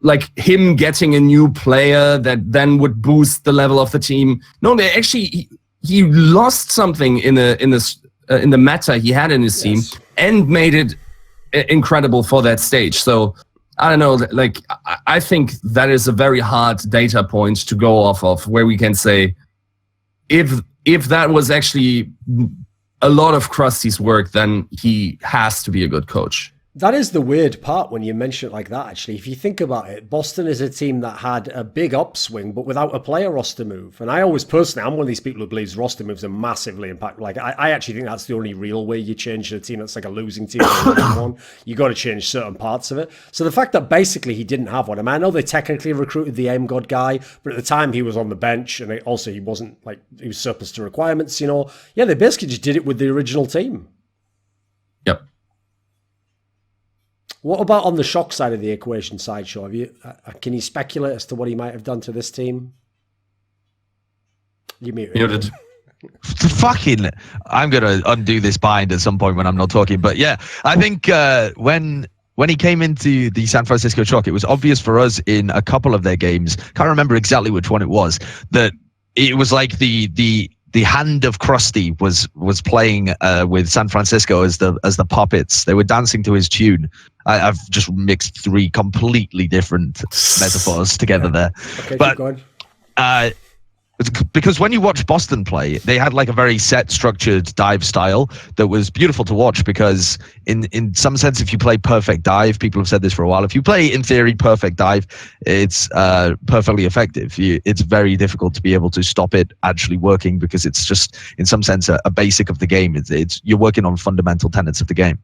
like him getting a new player that then would boost the level of the team. No, they actually, he lost something in the meta he had in his team and made it incredible for that stage. So I don't know, like I think that is a very hard data point to go off of, where we can say if that was actually a lot of Krusty's work, then he has to be a good coach. That is the weird part when you mention it like that, actually. If you think about it, Boston is a team that had a big upswing, but without a player roster move. And I always personally, I'm one of these people who believes roster moves are massively impactful. Like, I actually think that's the only real way you change a team that's like a losing team. You got to change certain parts of it. So the fact that basically he didn't have one, I mean, I know they technically recruited the Aim God guy, but at the time he was on the bench, and also he wasn't like, he was surplus to requirements, you know. Yeah, they basically just did it with the original team. Yep. What about on the shock side of the equation, Sideshow? Have you can you speculate as to what he might have done to this team? You muted. Fucking, I'm gonna undo this bind at some point when I'm not talking. But yeah, I think when he came into the San Francisco Shock, it was obvious for us in a couple of their games. Can't remember exactly which one it was. That it was like the hand of Krusty was playing with San Francisco as the puppets. They were dancing to his tune. I've just mixed 3 completely different metaphors together there. Okay, but keep going. Because when you watch Boston play, they had like a very set, structured dive style that was beautiful to watch, because in some sense, if you play perfect dive, people have said this for a while, if you play, in theory, perfect dive, it's perfectly effective. It's very difficult to be able to stop it actually working, because it's just, in some sense, a basic of the game. It's you're working on fundamental tenets of the game.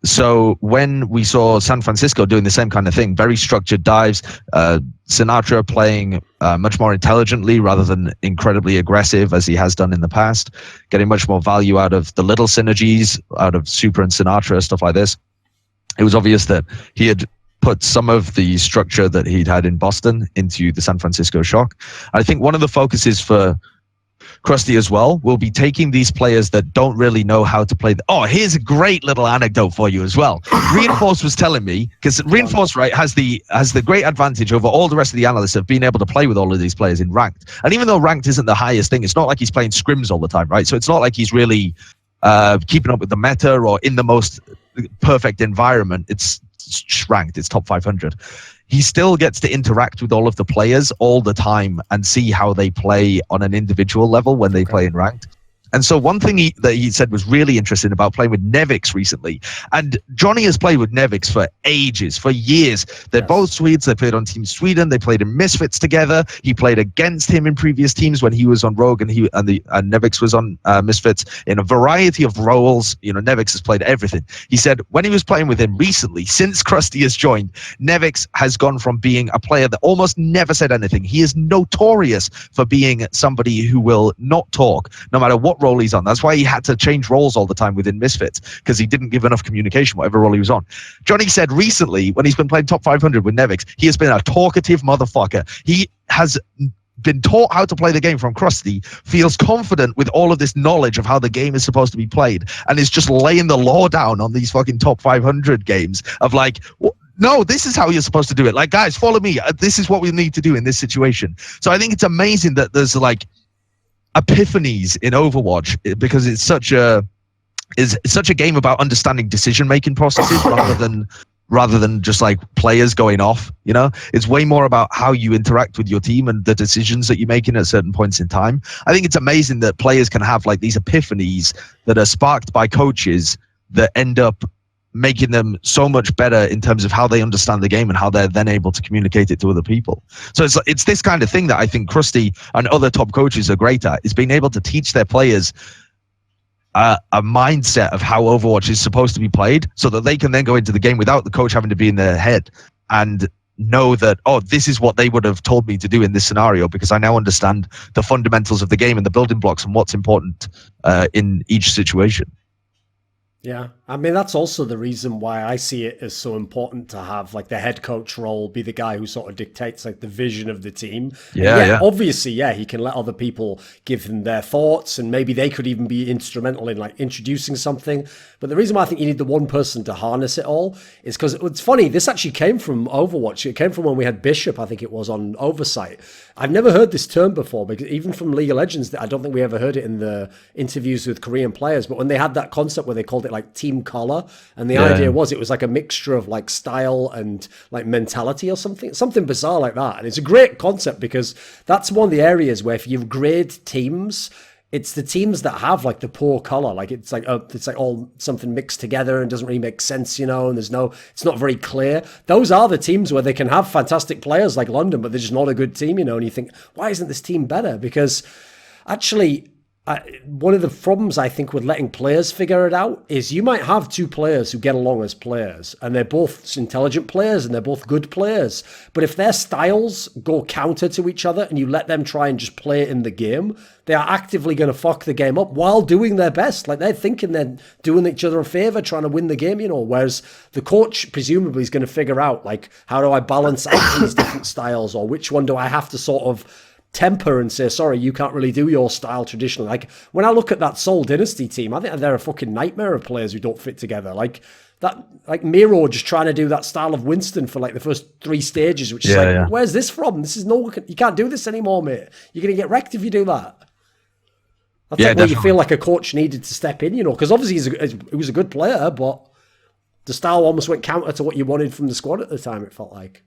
So when we saw San Francisco doing the same kind of thing, very structured dives, Sinatra playing much more intelligently rather than incredibly aggressive as he has done in the past, getting much more value out of the little synergies, out of Super and Sinatra, stuff like this, it was obvious that he had put some of the structure that he'd had in Boston into the San Francisco Shock. I think one of the focuses for Krusty as well will be taking these players that don't really know how to play. Oh, here's a great little anecdote for you as well. Reinforce was telling me, because Reinforce, right, has the great advantage over all the rest of the analysts of being able to play with all of these players in ranked. And even though ranked isn't the highest thing, it's not like he's playing scrims all the time, right? So it's not like he's really keeping up with the meta or in the most perfect environment. It's ranked, it's top 500. he still gets to interact with all of the players all the time and see how they play on an individual level when they play in ranked. And so one thing that he said was really interesting about playing with VeXii recently, and Johnny has played with VeXii for ages, for years. They're both Swedes. They played on Team Sweden. They played in Misfits together. He played against him in previous teams when he was on Rogue and VeXii was on Misfits in a variety of roles. You know, VeXii has played everything. He said when he was playing with him recently, since Krusty has joined, VeXii has gone from being a player that almost never said anything. He is notorious for being somebody who will not talk, no matter what role he's on. That's why he had to change roles all the time within Misfits, because he didn't give enough communication, whatever role he was on. Johnny said recently, when he's been playing top 500 with VeXii, he has been a talkative motherfucker. He has been taught how to play the game from Krusty, feels confident with all of this knowledge of how the game is supposed to be played, and is just laying the law down on these fucking top 500 games of like, no, this is how you're supposed to do it. Like, guys, follow me. This is what we need to do in this situation. So I think it's amazing that there's like epiphanies in Overwatch, because it's such a game about understanding decision-making processes rather than just like players going off. You know, it's way more about how you interact with your team and the decisions that you're making at certain points in time. I think it's amazing that players can have like these epiphanies that are sparked by coaches that end up making them so much better in terms of how they understand the game and how they're then able to communicate it to other people. So it's this kind of thing that I think Krusty and other top coaches are great at, is being able to teach their players a mindset of how Overwatch is supposed to be played, so that they can then go into the game without the coach having to be in their head and know that, oh, this is what they would have told me to do in this scenario, because I now understand the fundamentals of the game and the building blocks and what's important in each situation. Yeah, I mean, that's also the reason why I see it as so important to have like the head coach role be the guy who sort of dictates like the vision of the team. Yeah. Obviously, yeah, he can let other people give them their thoughts, and maybe they could even be instrumental in like introducing something. But the reason why I think you need the one person to harness it all is because it's funny, this actually came from Overwatch. It came from when we had Bishop, I think it was, on Oversight. I've never heard this term before, because even from League of Legends, I don't think we ever heard it in the interviews with Korean players. But when they had that concept where they called it like team color, and the idea was it was like a mixture of like style and like mentality or something bizarre like that. And it's a great concept, because that's one of the areas where if you grade teams, it's the teams that have like the poor color, like it's like all something mixed together and doesn't really make sense, you know, and it's not very clear. Those are the teams where they can have fantastic players like London, but they're just not a good team, you know, and you think, why isn't this team better? Because actually, one of the problems I think with letting players figure it out is you might have two players who get along as players, and they're both intelligent players and they're both good players. But if their styles go counter to each other and you let them try and just play it in the game, they are actively going to fuck the game up while doing their best. Like, they're thinking they're doing each other a favor, trying to win the game, you know, whereas the coach presumably is going to figure out, like, how do I balance out these different styles, or which one do I have to sort of temper and say, sorry, you can't really do your style traditionally. Like, when I look at that Seoul Dynasty team, I think they're a fucking nightmare of players who don't fit together. Like that, like Miro just trying to do that style of Winston for like the first 3 stages, which is where's this from? This is you can't do this anymore, mate. You're going to get wrecked if you do that. That's like where you feel like a coach needed to step in, you know, because obviously he was a good player, but the style almost went counter to what you wanted from the squad at the time, it felt like.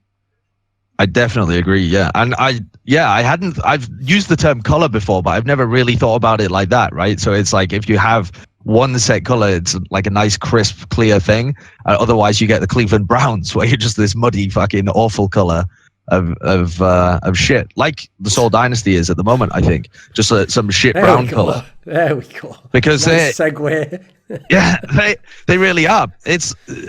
I definitely agree. Yeah. And I've used the term color before, but I've never really thought about it like that. Right. So it's like, if you have one set color, it's like a nice, crisp, clear thing. Otherwise you get the Cleveland Browns, where you're just this muddy, fucking awful color of shit, like the Seoul Dynasty is at the moment. I think just some shit brown color. There we go. Because nice segue. Yeah, they really are.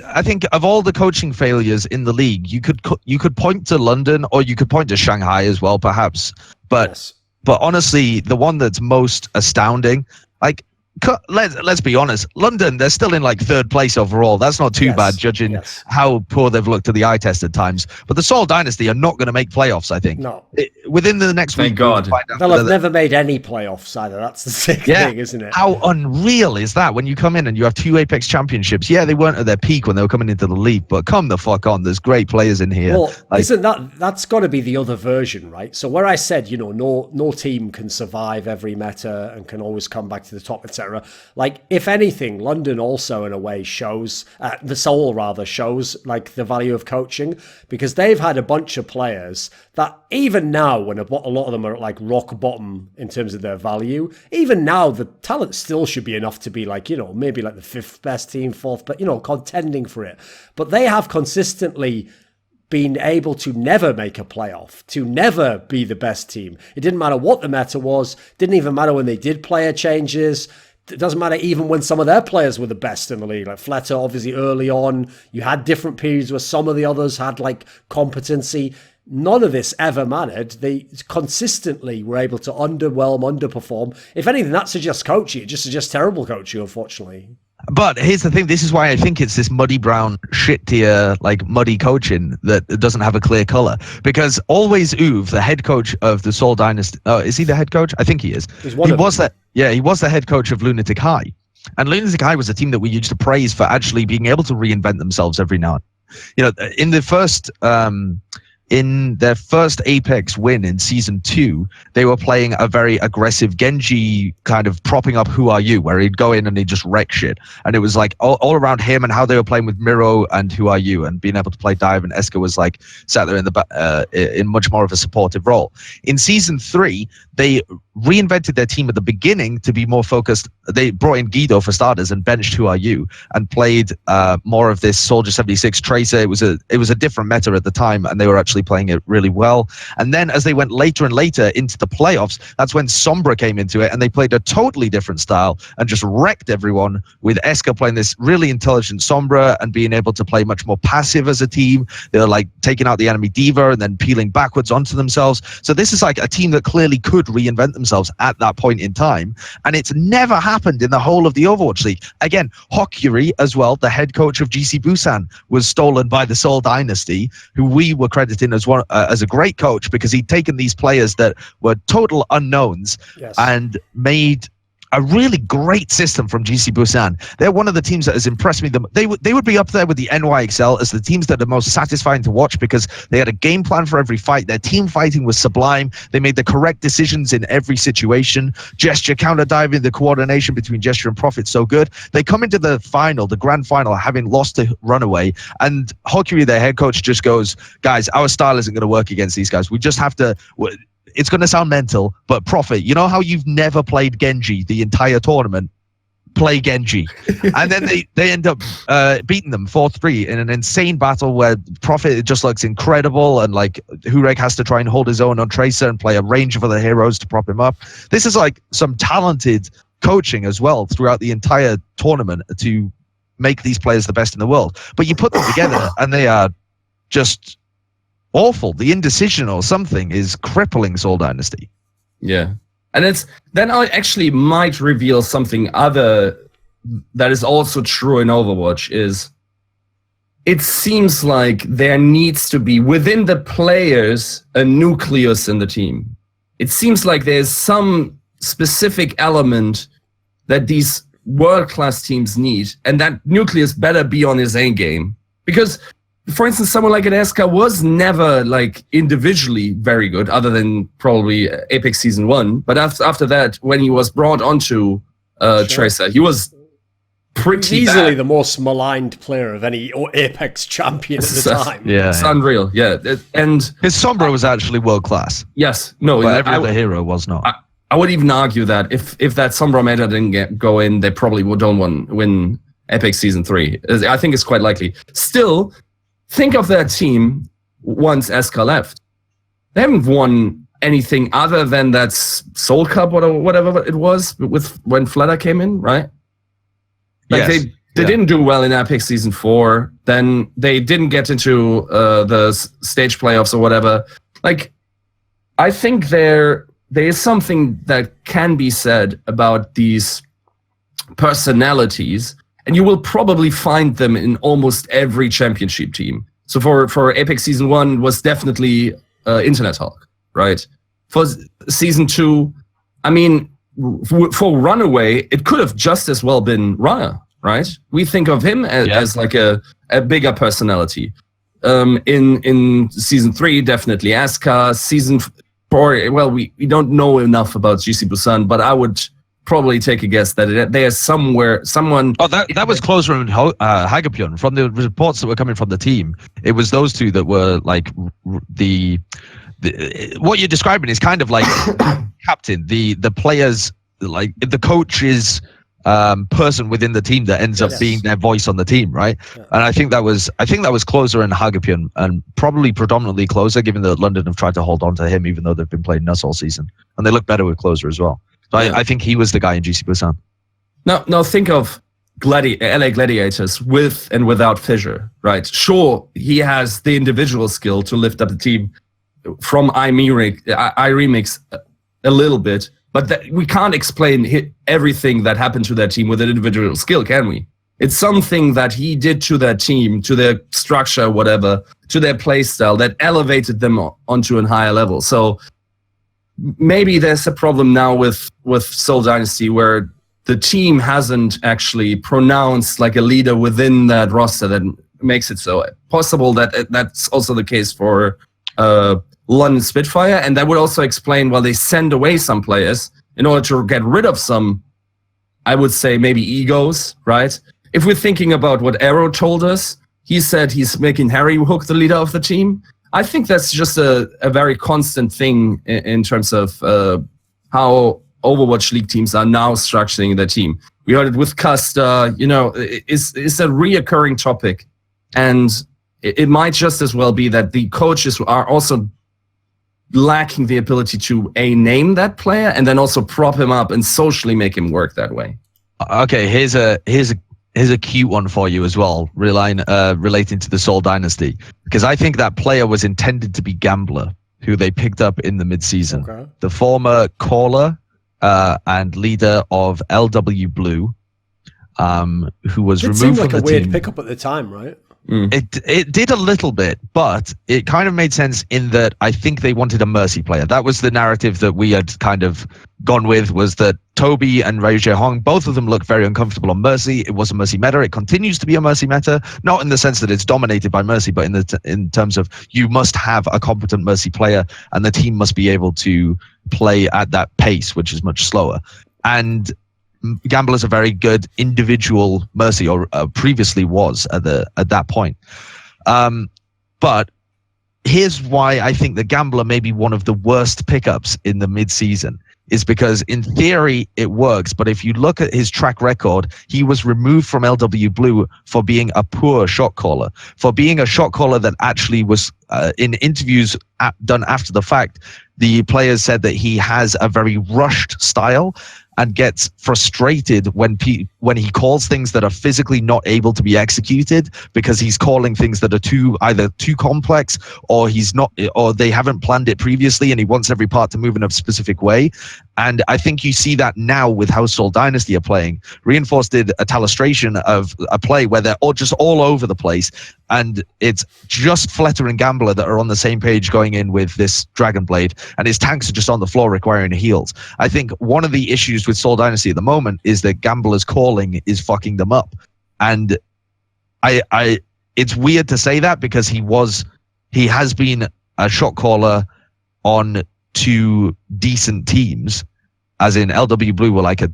I think of all the coaching failures in the league, you could point to London, or you could point to Shanghai as well, perhaps. But honestly, the one that's most astounding, like, let's be honest, London, they're still in like 3rd place overall. That's not too bad, judging how poor they've looked to the eye test at times. But the Seoul Dynasty are not going to make playoffs, I think. No. within the next Thank week, God. we'll find out They'll have whether- never made any playoffs either. That's the sick thing, isn't it? How unreal is that when you come in and you have 2 Apex championships? Yeah, they weren't at their peak when they were coming into the league, but come the fuck on. There's great players in here. Well, isn't that's got to be the other version, right? So where I said, no team can survive every meta and can always come back to the top, etc. Like, if anything, London also in a way shows, the Seoul rather shows like the value of coaching, because they've had a bunch of players that even now, when a lot of them are at like rock bottom in terms of their value, even now the talent still should be enough to be like, maybe like the 5th best team, 4th, but contending for it. But they have consistently been able to never make a playoff, to never be the best team. It didn't matter what the meta was, didn't even matter when they did player changes. It doesn't matter even when some of their players were the best in the league. Like Fletter, obviously early on, you had different periods where some of the others had like competency. None of this ever mattered. They consistently were able to underperform. If anything, that suggests coaching. It just suggests terrible coaching, unfortunately. But here's the thing. This is why I think it's this muddy brown shit tier, like muddy coaching that doesn't have a clear color. Because always Uwe, the head coach of the Seoul Dynasty, is he the head coach? I think he is. He was the head coach of Lunatic High. And Lunatic High was a team that we used to praise for actually being able to reinvent themselves every now and then. In the first in their first Apex win in Season 2, they were playing a very aggressive Genji kind of propping up Who Are You, where he'd go in and he'd just wreck shit. And it was like all around him and how they were playing with Miro and Who Are You and being able to play dive, and Eska was like sat there in much more of a supportive role. In Season 3, they reinvented their team at the beginning to be more focused. They brought in Guido for starters and benched Who Are You and played more of this Soldier 76 Tracer. It was a different meta at the time, and they were actually playing it really well. And then as they went later and later into the playoffs, that's when Sombra came into it, and they played a totally different style and just wrecked everyone, with Eska playing this really intelligent Sombra and being able to play much more passive as a team. They were like taking out the enemy diva and then peeling backwards onto themselves. So this is like a team that clearly could reinvent themselves at that point in time, and it's never happened in the whole of the Overwatch League. Again, HawpT as well, the head coach of GC Busan, was stolen by the Seoul Dynasty, who we were crediting as a great coach because he'd taken these players that were total unknowns and made a really great system from GC Busan. They're one of the teams that has impressed me. They would be up there with the NYXL as the teams that are most satisfying to watch because they had a game plan for every fight. Their team fighting was sublime. They made the correct decisions in every situation. Gesture, counter diving, the coordination between Gesture and Profit, so good. They come into the final, the grand final, having lost to Runaway, and HawpT, their head coach, just goes, guys, our style isn't going to work against these guys. We just have to... It's going to sound mental, but Profit, you know how you've never played Genji the entire tournament? Play Genji. And then they end up beating them 4-3 in an insane battle where Profit just looks incredible, and like Hurek has to try and hold his own on Tracer and play a range of other heroes to prop him up. This is like some talented coaching as well throughout the entire tournament to make these players the best in the world. But you put them together and they are just... awful. The indecision or something is crippling Seoul Dynasty. Yeah. And then I actually might reveal something other that is also true in Overwatch is it seems like there needs to be within the players a nucleus in the team. It seems like there's some specific element that these world-class teams need, and that nucleus better be on his A game. Because for instance, someone like an Eska was never like individually very good, other than probably Apex Season 1. But after that, when he was brought onto Tracer, he was pretty easily bad. the most maligned player of any Apex champion at the time. Yeah, it's unreal. Yeah, and his Sombra was actually world class. Yes, no, but every other hero was not. I would even argue that if that Sombra meta didn't go in, they probably don't win Apex Season 3. I think it's quite likely. Still. Think of that team once Eska left. They haven't won anything other than that Soul Cup or whatever it was with when Flutter came in, right? Like yes. they didn't do well in Apex Season 4. Then they didn't get into the stage playoffs or whatever. Like, I think there is something that can be said about these personalities. And you will probably find them in almost every championship team. So for Apex Season 1 was definitely Internet Talk, right? for season 2. I mean, for Runaway, it could have just as well been Runner, right? We think of him as like a bigger personality. In season 3, definitely Asuka. Season 4, well, we don't know enough about GC Busan, but I would probably take a guess that there's someone. Oh, that was Closer and Hagapyeon. From the reports that were coming from the team, it was those two that were like the what you're describing is kind of like captain, the players, like the coach's person within the team that ends up being their voice on the team, right? Yeah. And I think that was Closer and Hagapyeon, and probably predominantly Closer, given that London have tried to hold on to him, even though they've been playing Nuss all season, and they look better with Closer as well. So I think he was the guy in GC Busan. Now think of LA Gladiators with and without Fissure, right? Sure, he has the individual skill to lift up the team from iRemix a little bit, but we can't explain everything that happened to that team with an individual skill, can we? It's something that he did to their team, to their structure, whatever, to their play style that elevated them onto a higher level. So maybe there's a problem now with Seoul Dynasty where the team hasn't actually pronounced like a leader within that roster that makes it so possible that that's also the case for London Spitfire, and that would also explain why they send away some players in order to get rid of some, I would say, maybe egos, right? If we're thinking about what Arrow told us, he said he's making Harry Hook the leader of the team. I think that's just a very constant thing in terms of how Overwatch League teams are now structuring their team. We heard it with Custer, it's a reoccurring topic. And it might just as well be that the coaches are also lacking the ability to name that player and then also prop him up and socially make him work that way. Okay, here's a cute one for you as well, relating to the Seoul Dynasty, because I think that player was intended to be Gambler, who they picked up in the mid-season. Okay. The former caller and leader of LW Blue, who was removed from the team. It seemed like a weird pickup at the time, right? It did a little bit, but it kind of made sense in that I think they wanted a Mercy player. That was the narrative that we had kind of gone with, was that Toby and Ryu Jae-hong, both of them look very uncomfortable on Mercy. It was a Mercy meta. It continues to be a Mercy meta, not in the sense that it's dominated by Mercy, but in terms of you must have a competent Mercy player and the team must be able to play at that pace, which is much slower. And Gambler's a very good individual Mercy, or previously was at that point. But here's why I think the Gambler may be one of the worst pickups in the mid-season, is because in theory it works, but if you look at his track record, he was removed from LW Blue for being a poor shot caller, for being a shot caller that actually was in interviews done after the fact. The players said that he has a very rushed style and gets frustrated when he calls things that are physically not able to be executed, because he's calling things that are either too complex or they haven't planned it previously, and he wants every part to move in a specific way. And I think you see that now with how Seoul Dynasty are playing. Reinforced did a talustration of a play where they're just all over the place, and it's just Fletter and Gambler that are on the same page going in with this Dragon Blade, and his tanks are just on the floor requiring heals. I think one of the issues with Seoul Dynasty at the moment is that Gambler's calling is fucking them up. And it's weird to say that, because he has been a shot caller on two decent teams, as in LW Blue were like a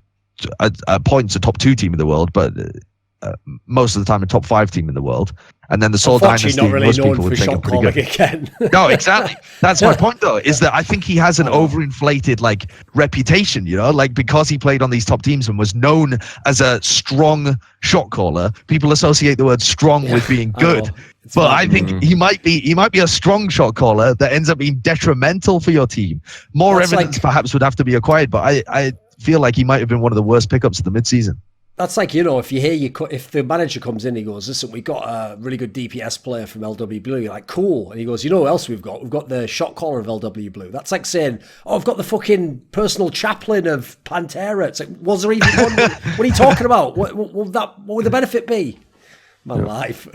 points a top 2 team in the world, but most of the time a top 5 team in the world. And then the Seoul Dynasty, not really most known people would for think shot calling again. No, exactly. That's my point, though, is that I think he has an overinflated reputation, because he played on these top teams and was known as a strong shot caller. People associate the word strong with being good. But I think he might be a strong shot caller that ends up being detrimental for your team. More evidence perhaps would have to be acquired, but I feel like he might have been one of the worst pickups of the mid-season. That's like, if you hear if the manager comes in, he goes, listen, we got a really good DPS player from LW Blue. You're like, cool. And he goes, you know what else we've got? We've got the shot caller of LW Blue. That's like saying, oh, I've got the fucking personal chaplain of Pantera. It's like, was there even one? What are you talking about? What would the benefit be? My life.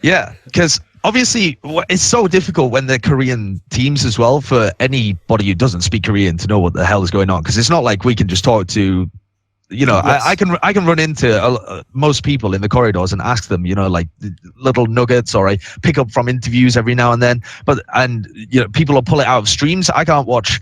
Yeah, because obviously it's so difficult when they're Korean teams as well for anybody who doesn't speak Korean to know what the hell is going on, because it's not like we can just talk to, you know, Yes. I can run into most people in the corridors and ask them, you know, like little nuggets, or I pick up from interviews every now and then. And you know, people will pull it out of streams. I can't watch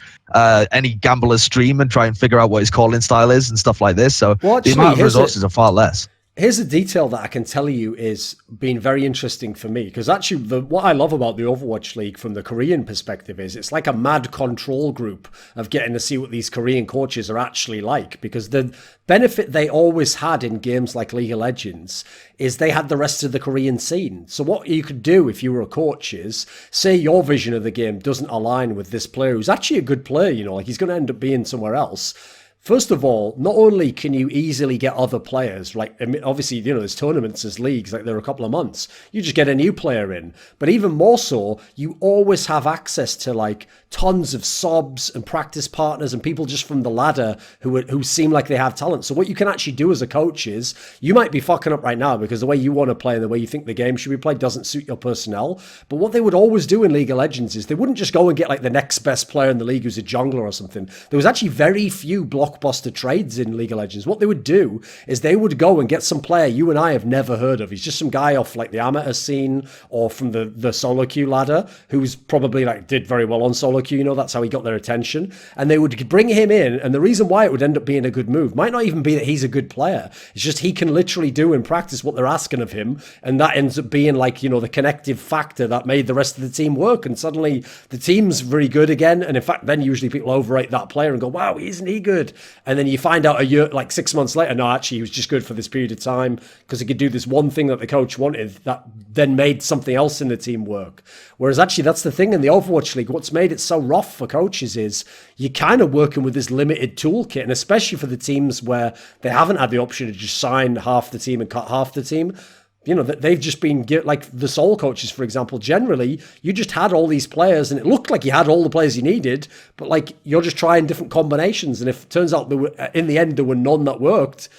any gambler's stream and try and figure out what his calling style is and stuff like this. So Well, the actually, amount of resources are far less. Here's a detail that I can tell you is been very interesting for me, because actually what I love about the Overwatch League from the Korean perspective is it's like a mad control group of getting to see what these Korean coaches are actually like, because the benefit they always had in games like League of Legends is they had the rest of the Korean scene. So what you could do if you were a coach is, say your vision of the game doesn't align with this player who's actually a good player, you know, like he's going to end up being somewhere else. First of all, not only can you easily get other players, like, I mean, obviously, you know, there's tournaments, there's leagues, like there are a couple of months, you just get a new player in. But even more so, you always have access to like tons of subs and practice partners and people just from the ladder who seem like they have talent. So what you can actually do as a coach is, you might be fucking up right now because the way you want to play and the way you think the game should be played doesn't suit your personnel. But what they would always do in League of Legends is they wouldn't just go and get like the next best player in the league who's a jungler or something. There was actually very few blockbuster trades in League of Legends. What they would do is they would go and get some player you and I have never heard of. He's just some guy off like the amateur scene or from the solo queue ladder who's probably like did very well on solo queue. You know, that's how he got their attention. And they would bring him in. And the reason why it would end up being a good move might not even be that he's a good player. It's just he can literally do in practice what they're asking of him. And that ends up being like, you know, the connective factor that made the rest of the team work. And suddenly the team's very good again. And in fact, then usually people overrate that player and go, wow, isn't he good? And then you find out a year, like 6 months later, no, actually he was just good for this period of time because he could do this one thing that the coach wanted that then made something else in the team work. Whereas actually that's the thing in the Overwatch League. What's made it so rough for coaches is you're kind of working with this limited toolkit, and especially for the teams where they haven't had the option to just sign half the team and cut half the team. You know, they've just been, like the Soul coaches, for example, generally, you just had all these players and it looked like you had all the players you needed, but like you're just trying different combinations. And if it turns out in the end there were none that worked,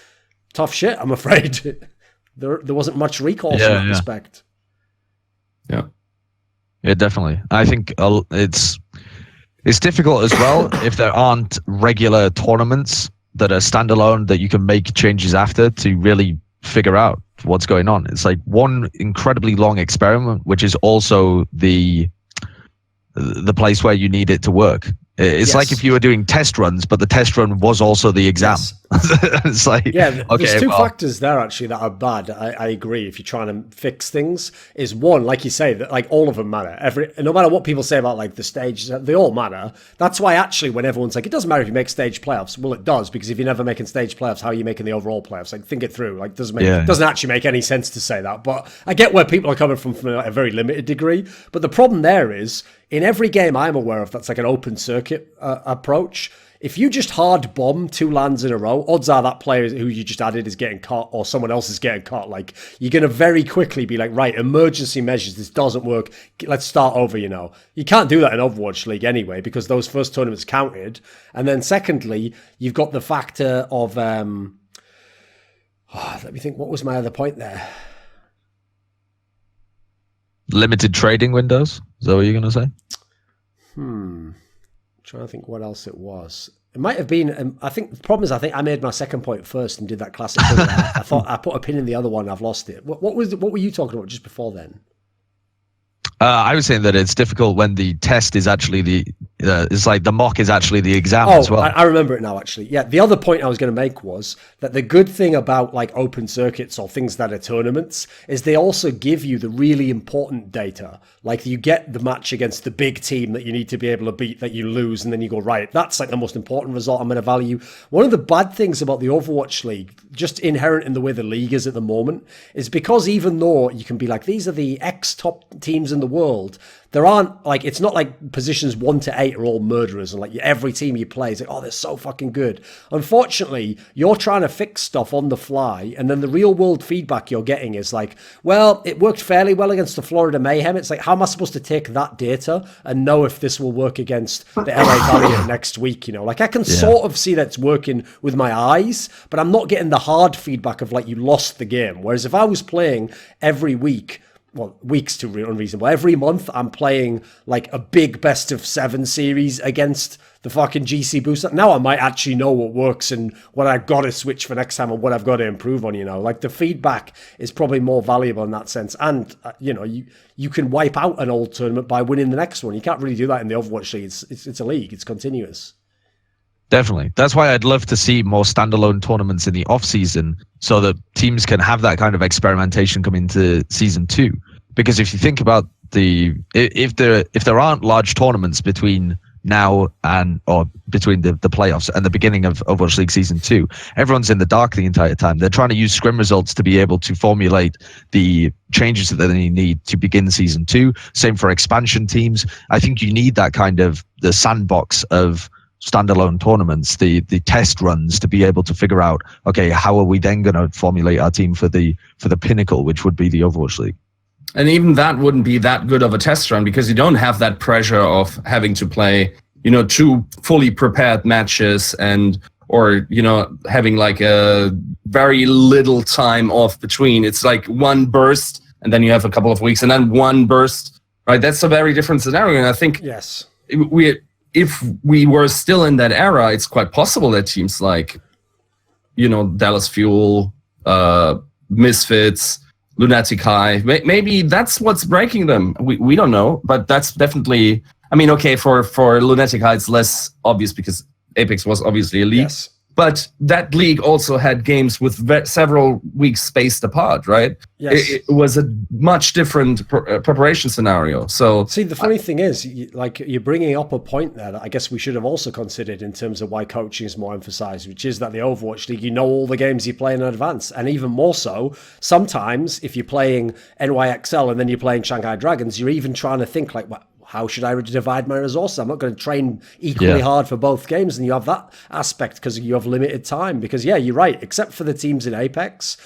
tough shit, I'm afraid. There wasn't much recourse in that respect. Yeah. Yeah, definitely. I think it's difficult as well if there aren't regular tournaments that are standalone that you can make changes after to really figure out what's going on. It's like one incredibly long experiment, which is also the place where you need it to work. It's like if you were doing test runs, but the test run was also the exam. Yes. It's like, there's two factors there actually that are bad. I agree. If you're trying to fix things, is one, like you say, that like all of them matter. No matter what people say about like the stage, they all matter. That's why actually when everyone's like, it doesn't matter if you make stage playoffs. Well, it does, because if you're never making stage playoffs, how are you making the overall playoffs? Like think it through. Like doesn't actually make any sense to say that. But I get where people are coming from a very limited degree. But the problem there is, in every game I'm aware of that's like an open circuit approach, if you just hard bomb 2 lands in a row, odds are that player who you just added is getting caught or someone else is getting caught. Like you're going to very quickly be like, right, emergency measures, this doesn't work. Let's start over, you know. You can't do that in Overwatch League anyway because those first tournaments counted. And then secondly, you've got the factor of, let me think, what was my other point there? limited trading windows. Is that what you're going to say? Trying to think what else it was. It might have been. I think the problem is I think I made my second point first and did that classic thing. I thought I put a pin in the other one. I've lost it. What were you talking about just before then? I was saying that it's difficult when the test is actually it's like the mock is actually the exam as well. I remember it now, actually. Yeah, the other point I was going to make was that the good thing about like open circuits or things that are tournaments is they also give you the really important data. Like you get the match against the big team that you need to be able to beat that you lose, and then you go, right, that's like the most important result I'm going to value. One of the bad things about the Overwatch League, just inherent in the way the league is at the moment, is because even though you can be like, these are the X top teams in the world, there aren't like, it's not like positions 1 to 8 are all murderers and like every team you play is like, oh, they're so fucking good. Unfortunately, you're trying to fix stuff on the fly, and then the real world feedback you're getting is like, well, it worked fairly well against the Florida Mayhem. It's like, how am I supposed to take that data and know if this will work against the LA Valiant next week? You know, like I can sort of see that it's working with my eyes, but I'm not getting the hard feedback of like, you lost the game. Whereas if I was playing every week weeks to unreasonable. Every month I'm playing like a big best of 7 series against the fucking GC booster. Now I might actually know what works and what I've got to switch for next time and what I've got to improve on, Like the feedback is probably more valuable in that sense. And, you can wipe out an old tournament by winning the next one. You can't really do that in the Overwatch League. It's a league. It's continuous. Definitely. That's why I'd love to see more standalone tournaments in the off season so that teams can have that kind of experimentation come into season 2. Because if you think about if there aren't large tournaments between now or between the playoffs and the beginning of Overwatch League season 2, everyone's in the dark the entire time. They're trying to use scrim results to be able to formulate the changes that they need to begin season 2. Same for expansion teams. I think you need that kind of the sandbox of standalone tournaments, the test runs to be able to figure out, okay, how are we then going to formulate our team for the pinnacle, which would be the Overwatch League. And even that wouldn't be that good of a test run because you don't have that pressure of having to play, 2 fully prepared matches or having like a very little time off between. It's like one burst and then you have a couple of weeks and then one burst, right? That's a very different scenario. And I think yes, if we were still in that era, it's quite possible that teams like, Dallas Fuel, Misfits, Lunatic High, maybe that's what's breaking them. We don't know, but that's definitely, okay, for Lunatic High, it's less obvious because Apex was obviously a league. Yes. But that league also had games with several weeks spaced apart, right? Yes. It was a much different preparation scenario. So, see, the funny thing is, you're bringing up a point there that I guess we should have also considered in terms of why coaching is more emphasized, which is that the Overwatch League, all the games you play in advance. And even more so, sometimes if you're playing NYXL and then you're playing Shanghai Dragons, you're even trying to think like, how should I divide my resources? I'm not going to train equally hard for both games. And you have that aspect because you have limited time. Because, you're right. Except for the teams in Apex,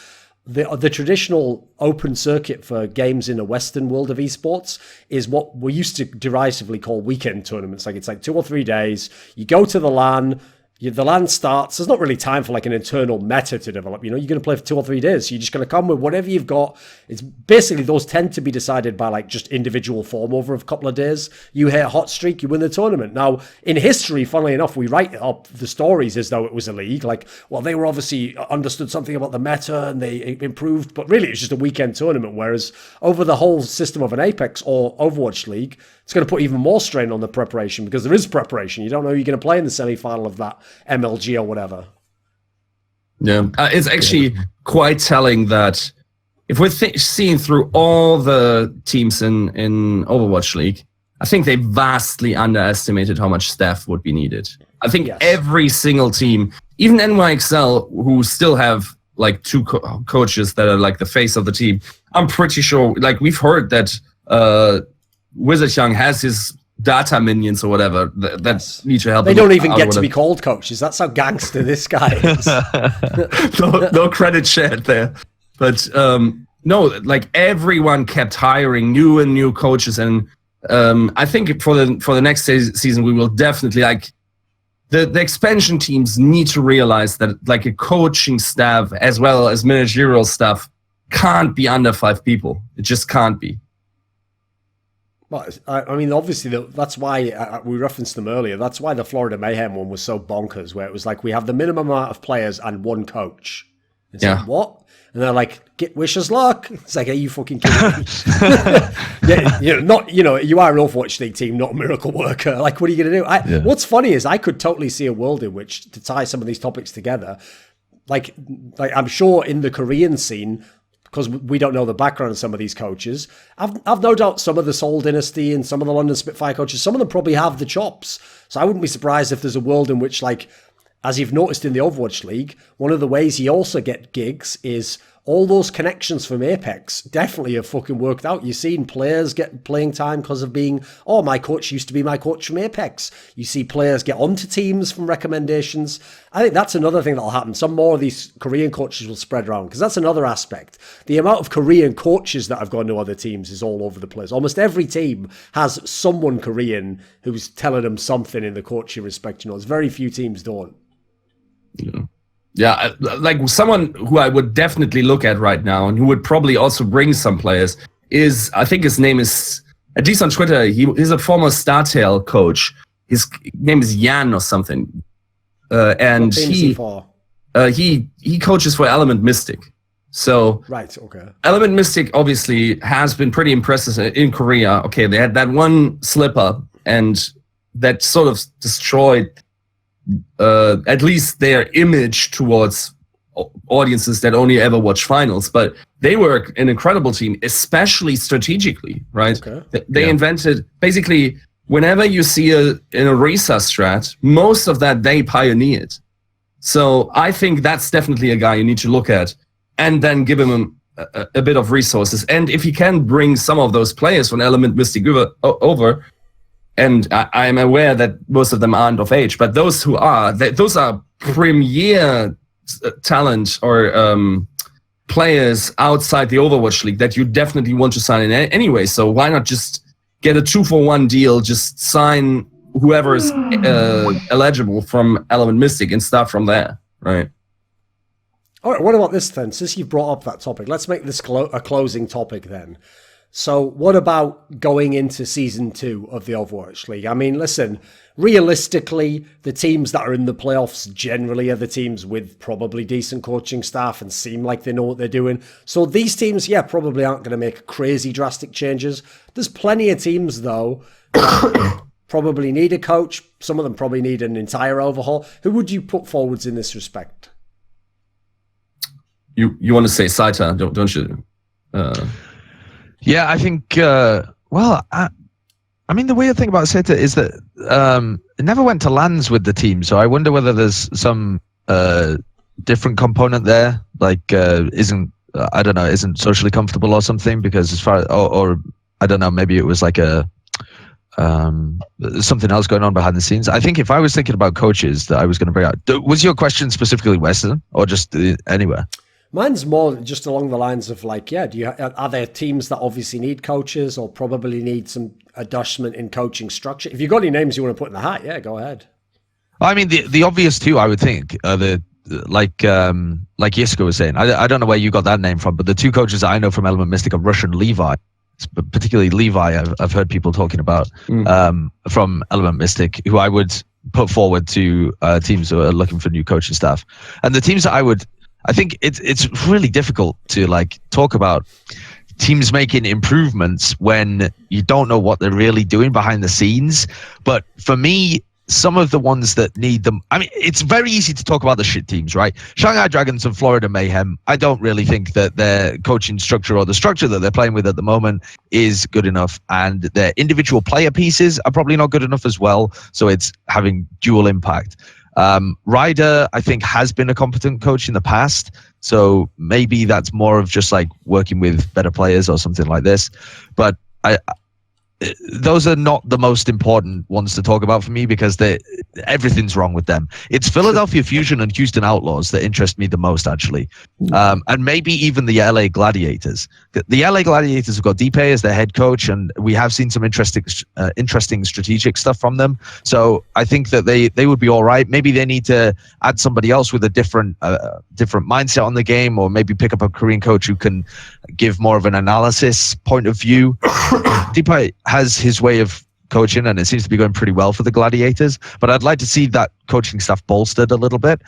the traditional open circuit for games in the Western world of esports is what we used to derisively call weekend tournaments. Like it's like 2 or 3 days. You go to the LAN. The LAN starts. There's not really time for like an internal meta to develop. You're going to play for 2 or 3 days. So you're just going to come with whatever you've got. It's basically those tend to be decided by like just individual form over a couple of days. You hit a hot streak, you win the tournament. Now, in history, funnily enough, we write up the stories as though it was a league. Like, well, they were obviously understood something about the meta and they improved, but really it's just a weekend tournament. Whereas over the whole system of an Apex or Overwatch League, it's going to put even more strain on the preparation because there is preparation. You don't know who you're going to play in the semi-final of that MLG or whatever. Yeah, it's actually quite telling that if we're seeing through all the teams in Overwatch League, I think they vastly underestimated how much staff would be needed. I think every single team, even NYXL, who still have like 2 coaches that are like the face of the team, I'm pretty sure, like we've heard that Wizard Young has his data minions or whatever that need to help. They don't even get to be called coaches. That's how gangster this guy is. no credit shared there. But no, like everyone kept hiring new coaches, and I think for the next season we will definitely like the expansion teams need to realize that like a coaching staff as well as managerial staff can't be under 5 people. It just can't be. Well, I mean, obviously, that's why we referenced them earlier. That's why the Florida Mayhem one was so bonkers, where it was like, we have the minimum amount of players and 1 coach. It's like, what? And they're like, wish us luck. It's like, are you fucking kidding me? You are an Overwatch League team, not a miracle worker. Like, what are you going to do? What's funny is I could totally see a world in which, to tie some of these topics together, like I'm sure in the Korean scene, because we don't know the background of some of these coaches. I've no doubt some of the Seoul Dynasty and some of the London Spitfire coaches, some of them probably have the chops. So I wouldn't be surprised if there's a world in which, like, as you've noticed in the Overwatch League, one of the ways you also get gigs is all those connections from Apex definitely have fucking worked out. You've seen players get playing time because of being, my coach used to be my coach from Apex. You see players get onto teams from recommendations. I think that's another thing that'll happen. Some more of these Korean coaches will spread around because that's another aspect. The amount of Korean coaches that have gone to other teams is all over the place. Almost every team has someone Korean who's telling them something in the coaching respect. There's very few teams don't. Yeah, like someone who I would definitely look at right now and who would probably also bring some players is, I think his name is, at least on Twitter, he's a former StarTale coach. His name is Jan or something. And he coaches for Element Mystic. So right, okay. Element Mystic obviously has been pretty impressive in Korea. Okay, they had that one slip up, and that sort of destroyed at least their image towards audiences that only ever watch finals. But they were an incredible team, especially strategically, right? Okay. They invented, basically, whenever you see in a Risa strat, most of that they pioneered. So I think that's definitely a guy you need to look at, and then give him a bit of resources. And if he can bring some of those players from Element Mystic over, and I am aware that most of them aren't of age, but those who are, those are premier talent or players outside the Overwatch League that you definitely want to sign in anyway. So why not just get a 2-for-1 deal, just sign whoever is eligible from Element Mystic and start from there, right? All right, what about this then? Since you've brought up that topic, let's make this a closing topic then. So what about going into Season 2 of the Overwatch League? I mean, listen, realistically, the teams that are in the playoffs generally are the teams with probably decent coaching staff and seem like they know what they're doing. So these teams, probably aren't going to make crazy drastic changes. There's plenty of teams, though, that probably need a coach. Some of them probably need an entire overhaul. Who would you put forwards in this respect? You want to say Saita, don't you? Yeah, I think. Well, I mean, the weird thing about Saita is that it never went to lands with the team. So I wonder whether there's some different component there, like isn't socially comfortable or something. Because as far or I don't know, maybe it was like a something else going on behind the scenes. I think if I was thinking about coaches that I was going to bring out, was your question specifically Western or just anywhere? Mine's more just along the lines of like, are there teams that obviously need coaches or probably need some adjustment in coaching structure? If you've got any names you want to put in the hat, go ahead. I mean, the obvious two, I would think, are like Yiska was saying. I don't know where you got that name from, but the two coaches I know from Element Mystic are Rush and Levi. Particularly Levi, I've heard people talking about from Element Mystic, who I would put forward to teams who are looking for new coaching staff. And the teams that I think it's really difficult to like talk about teams making improvements when you don't know what they're really doing behind the scenes. But for me, some of the ones that need them, I mean, it's very easy to talk about the shit teams, right? Shanghai Dragons and Florida Mayhem, I don't really think that their coaching structure or the structure that they're playing with at the moment is good enough. And their individual player pieces are probably not good enough as well. So it's having dual impact. Ryder, I think, has been a competent coach in the past. So maybe that's more of just like working with better players or something like this. But those are not the most important ones to talk about for me because everything's wrong with them. It's Philadelphia Fusion and Houston Outlaws that interest me the most, actually. And maybe even the LA Gladiators. The LA Gladiators have got DP as their head coach, and we have seen some interesting strategic stuff from them. So I think that they would be all right. Maybe they need to add somebody else with a different mindset on the game, or maybe pick up a Korean coach who can give more of an analysis point of view. DP has his way of coaching, and it seems to be going pretty well for the Gladiators. But I'd like to see that coaching staff bolstered a little bit.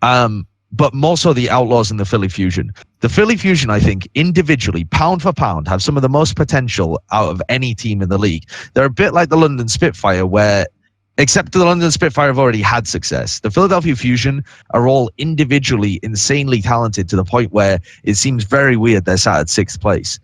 But more so the Outlaws and the Philly Fusion. The Philly Fusion, I think, individually, pound for pound, have some of the most potential out of any team in the league. They're a bit like the London Spitfire, where, except the London Spitfire have already had success. The Philadelphia Fusion are all individually insanely talented to the point where it seems very weird they're sat at 6th place.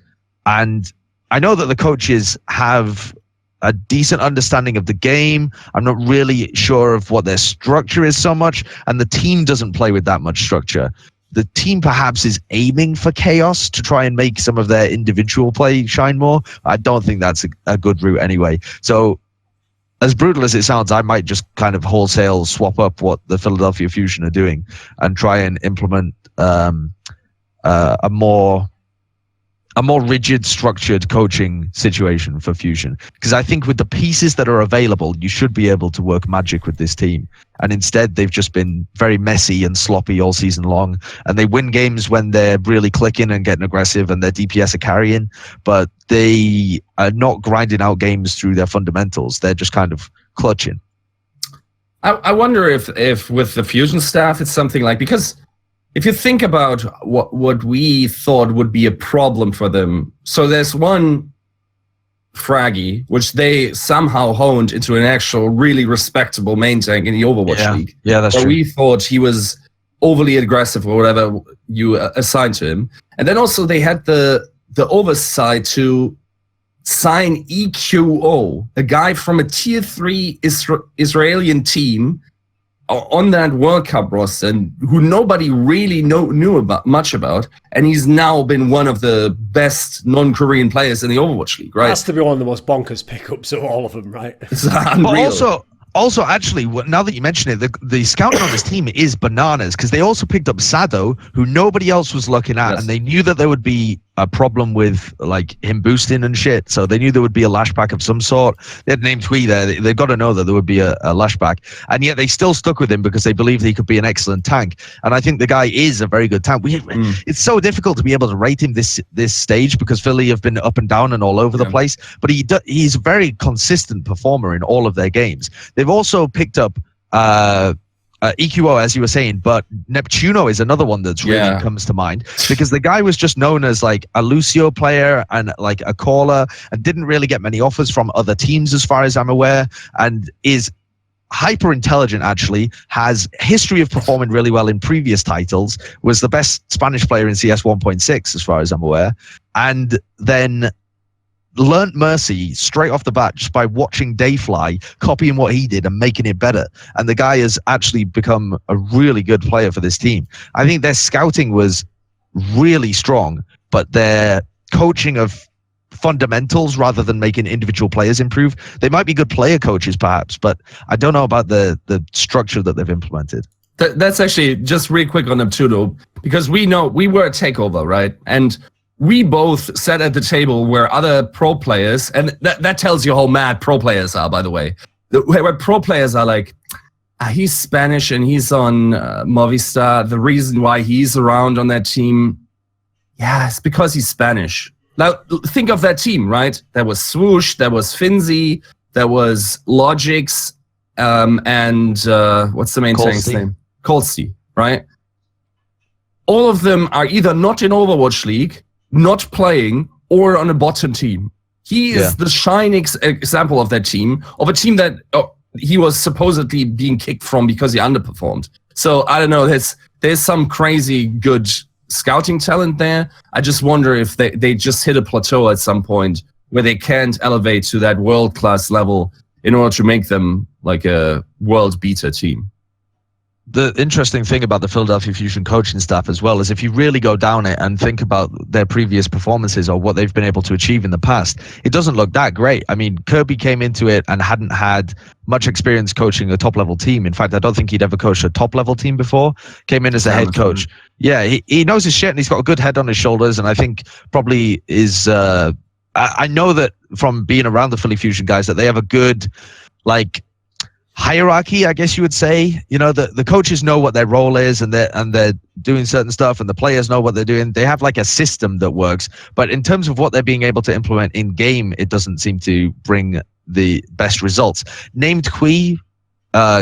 And I know that the coaches have a decent understanding of the game. I'm not really sure of what their structure is so much, and the team doesn't play with that much structure. The team perhaps is aiming for chaos to try and make some of their individual play shine more. I don't think that's a good route anyway. So as brutal as it sounds, I might just kind of wholesale swap up what the Philadelphia Fusion are doing and try and implement a more a more rigid, structured coaching situation for Fusion. Because I think with the pieces that are available, you should be able to work magic with this team. And instead, they've just been very messy and sloppy all season long. And they win games when they're really clicking and getting aggressive and their DPS are carrying. But they are not grinding out games through their fundamentals. They're just kind of clutching. I wonder if with the Fusion staff, it's something like, because if you think about what we thought would be a problem for them, so there's one Fraggy, which they somehow honed into an actual really respectable main tank in the Overwatch League. Yeah, that's true. We thought he was overly aggressive or whatever you assigned to him. And then also they had the oversight to sign EQO, a guy from a tier 3 Israeli team on that World Cup roster, and who nobody really knew much about, and he's now been one of the best non-Korean players in the Overwatch League, right? Has to be one of the most bonkers pickups of all of them, right? It's unreal. But also, actually, now that you mention it, the scouting on this team is bananas, because they also picked up Sado, who nobody else was looking at, and they knew that there would be a problem with like him boosting and shit. So they knew there would be a lashback of some sort. They had named Twee there. They've got to know that there would be a lashback, and yet they still stuck with him because they believed he could be an excellent tank. And I think the guy is a very good tank. It's so difficult to be able to rate him this stage because Philly have been up and down and all over the place. But he's a very consistent performer in all of their games. They've also picked up EQO, as you were saying, but Neptuno is another one that's really comes to mind, because the guy was just known as like a Lucio player and like a caller, and didn't really get many offers from other teams as far as I'm aware, and is hyper intelligent, actually has history of performing really well in previous titles, was the best Spanish player in CS 1.6 as far as I'm aware, and then learnt Mercy straight off the bat just by watching Dayfly, copying what he did and making it better. And the guy has actually become a really good player for this team. I think their scouting was really strong, but their coaching of fundamentals rather than making individual players improve. They might be good player coaches perhaps, but I don't know about the structure that they've implemented. That's actually just real quick on Neptuno, because we know we were a takeover, right? And we both sat at the table where other pro players, and that tells you how mad pro players are, by the way. Where pro players are like, he's Spanish and he's on Movistar. The reason why he's around on that team, it's because he's Spanish. Now, think of that team, right? There was Swoosh, there was Finzi, there was Logix, and what's the main tank's name? Colsey, right? All of them are either not in Overwatch League, not playing, or on a bottom team. He is the shining example of that team, of a team that he was supposedly being kicked from because he underperformed. So I don't know, there's some crazy good scouting talent there. I just wonder if they just hit a plateau at some point where they can't elevate to that world-class level in order to make them like a world beater team. The interesting thing about the Philadelphia Fusion coaching staff as well is if you really go down it and think about their previous performances or what they've been able to achieve in the past, it doesn't look that great. I mean, Kirby came into it and hadn't had much experience coaching a top-level team. In fact, I don't think he'd ever coached a top-level team before. Came in as a head coach. Yeah, he knows his shit and he's got a good head on his shoulders, and I think probably is... I know that from being around the Philly Fusion guys that they have a good, like... hierarchy, I guess you would say. You know, the coaches know what their role is and they're doing certain stuff, and the players know what they're doing. They have like a system that works, but in terms of what they're being able to implement in game, it doesn't seem to bring the best results. Named Kui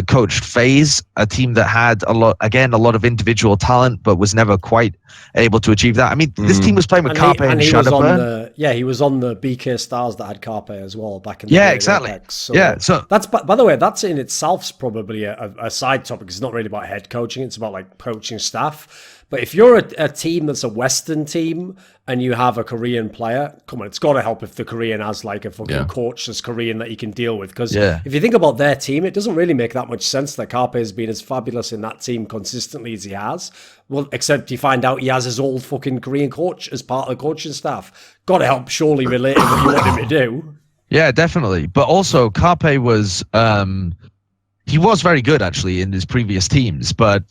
coached FaZe, a team that had a lot of individual talent, but was never quite able to achieve that. I mean, this team was playing with Carpe and Shadowburn. He was on the BK Stars that had Carpe as well back in the day. Exactly. So that's, by the way, that's in itself probably a side topic. It's not really about head coaching. It's about like coaching staff. But if you're a team that's a Western team and you have a Korean player, come on, it's got to help if the Korean has like a fucking coach that's Korean that you can deal with. Because if you think about their team, it doesn't really make that much sense that Carpe has been as fabulous in that team consistently as he has. Well, except you find out he has his old fucking Korean coach as part of the coaching staff. Got to help surely relate to what you want him to do. Yeah, definitely. But also, Carpe was he was very good actually in his previous teams, but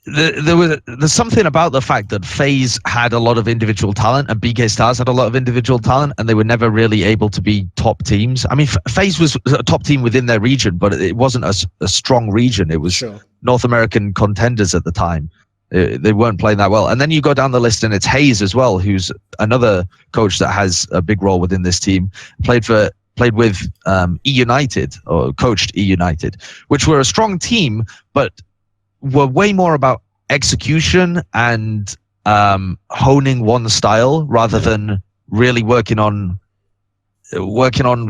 there's something about the fact that FaZe had a lot of individual talent and BK Stars had a lot of individual talent, and they were never really able to be top teams. I mean, FaZe was a top team within their region, but it wasn't a strong region. It was North American contenders at the time. They weren't playing that well. And then you go down the list and it's Hayes as well, who's another coach that has a big role within this team. Played with E United, or coached E United, which were a strong team, but were way more about execution and honing one style rather than really working on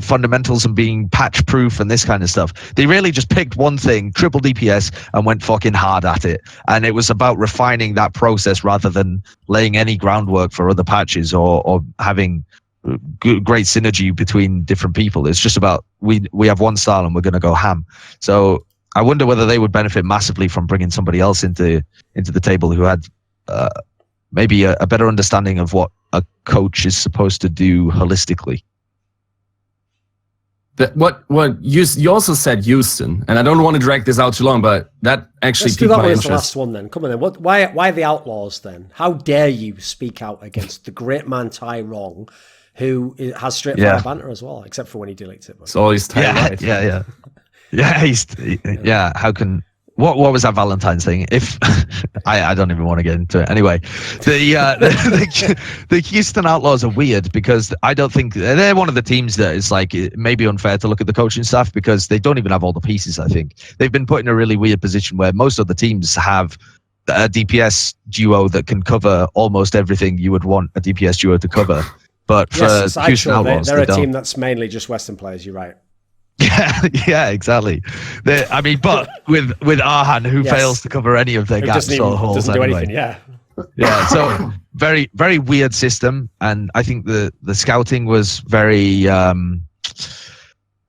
fundamentals and being patch proof and this kind of stuff. They really just picked one thing, triple DPS, and went fucking hard at it. And it was about refining that process rather than laying any groundwork for other patches or having great synergy between different people. It's just about we have one style and we're going to go ham. So I wonder whether they would benefit massively from bringing somebody else into the table who had maybe a better understanding of what a coach is supposed to do holistically. You also said Houston, and I don't want to drag this out too long, but that actually Let's do piqued that my one as the interest. last one then. Come on then. Why the Outlaws then? How dare you speak out against the great man Tyrong, who has straight fire banter as well, except for when he deletes it. But. It's always Ty. How can what was that Valentine's thing? If I don't even want to get into it. Anyway, the Houston Outlaws are weird because I don't think they're one of the teams that is like it may be unfair to look at the coaching staff because they don't even have all the pieces. I think they've been put in a really weird position where most of the teams have a DPS duo that can cover almost everything you would want a DPS duo to cover. But for Houston Outlaws, they're a team that's mainly just Western players. You're right. Yeah, exactly. But with Arhan, who fails to cover any of their gaps or holes, doesn't do anything. Yeah. So very, very weird system, and I think the scouting was very.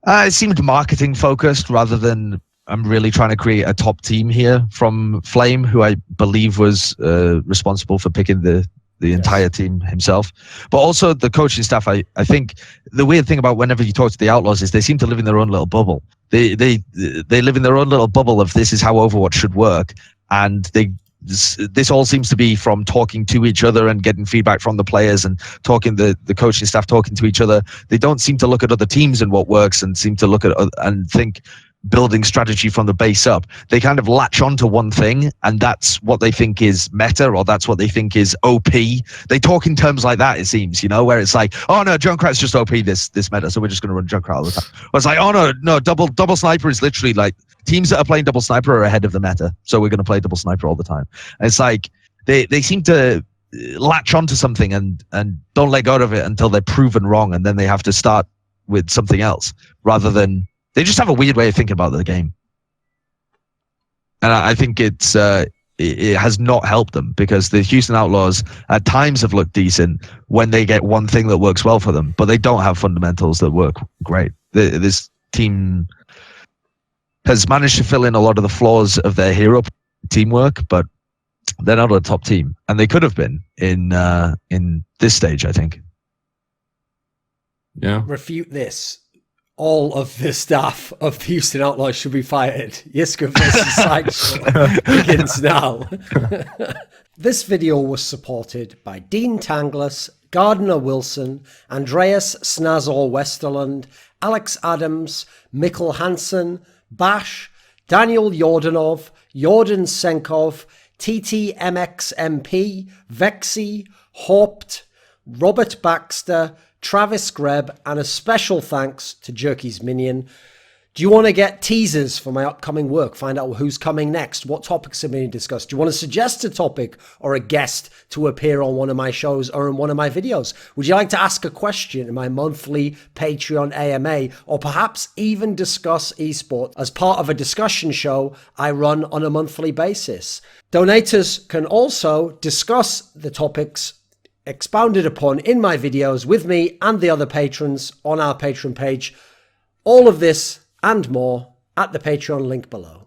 It seemed marketing focused rather than I'm really trying to create a top team here from Flame, who I believe was responsible for picking the entire team himself, but also the coaching staff. I think the weird thing about whenever you talk to the Outlaws is they seem to live in their own little bubble. They live in their own little bubble of this is how Overwatch should work, and this all seems to be from talking to each other and getting feedback from the players and talking the coaching staff talking to each other. They don't seem to look at other teams and what works and seem to look at and think building strategy from the base up. They kind of latch onto one thing and that's what they think is meta or that's what they think is OP. They talk in terms like that, it seems, where it's like, oh no, Junkrat's just OP this meta, so we're just going to run Junkrat all the time. Or it's like, oh no, double sniper is literally like teams that are playing double sniper are ahead of the meta, so we're going to play double sniper all the time. And it's like they seem to latch onto something and don't let go of it until they're proven wrong, and then they have to start with something else rather than they just have a weird way of thinking about the game. And I think it has not helped them because the Houston Outlaws at times have looked decent when they get one thing that works well for them, but they don't have fundamentals that work great. This team has managed to fill in a lot of the flaws of their hero teamwork, but they're not a top team, and they could have been in this stage, I think. Yeah. Refute this. All of the staff of the Houston Outlaws should be fired. Yiska versus Sideshow begins now. This video was supported by Dean Tanglis, Gardner Wilson, Andreas Snazore Westerlund, Alex Adams, Mikkel Hansen, Bash, Daniel Yordanov, Yordan Tsenkov, TTMXMP, VeXii, HawpT, Robert Baxter, Travis Greb, and a special thanks to Jerky's Minion. Do you want to get teasers for my upcoming work? Find out who's coming next, what topics are being discussed? Do you want to suggest a topic or a guest to appear on one of my shows or in one of my videos? Would you like to ask a question in my monthly Patreon AMA, or perhaps even discuss esports as part of a discussion show I run on a monthly basis? Donators can also discuss the topics expounded upon in my videos with me and the other patrons on our Patreon page. All of this and more at the Patreon link below.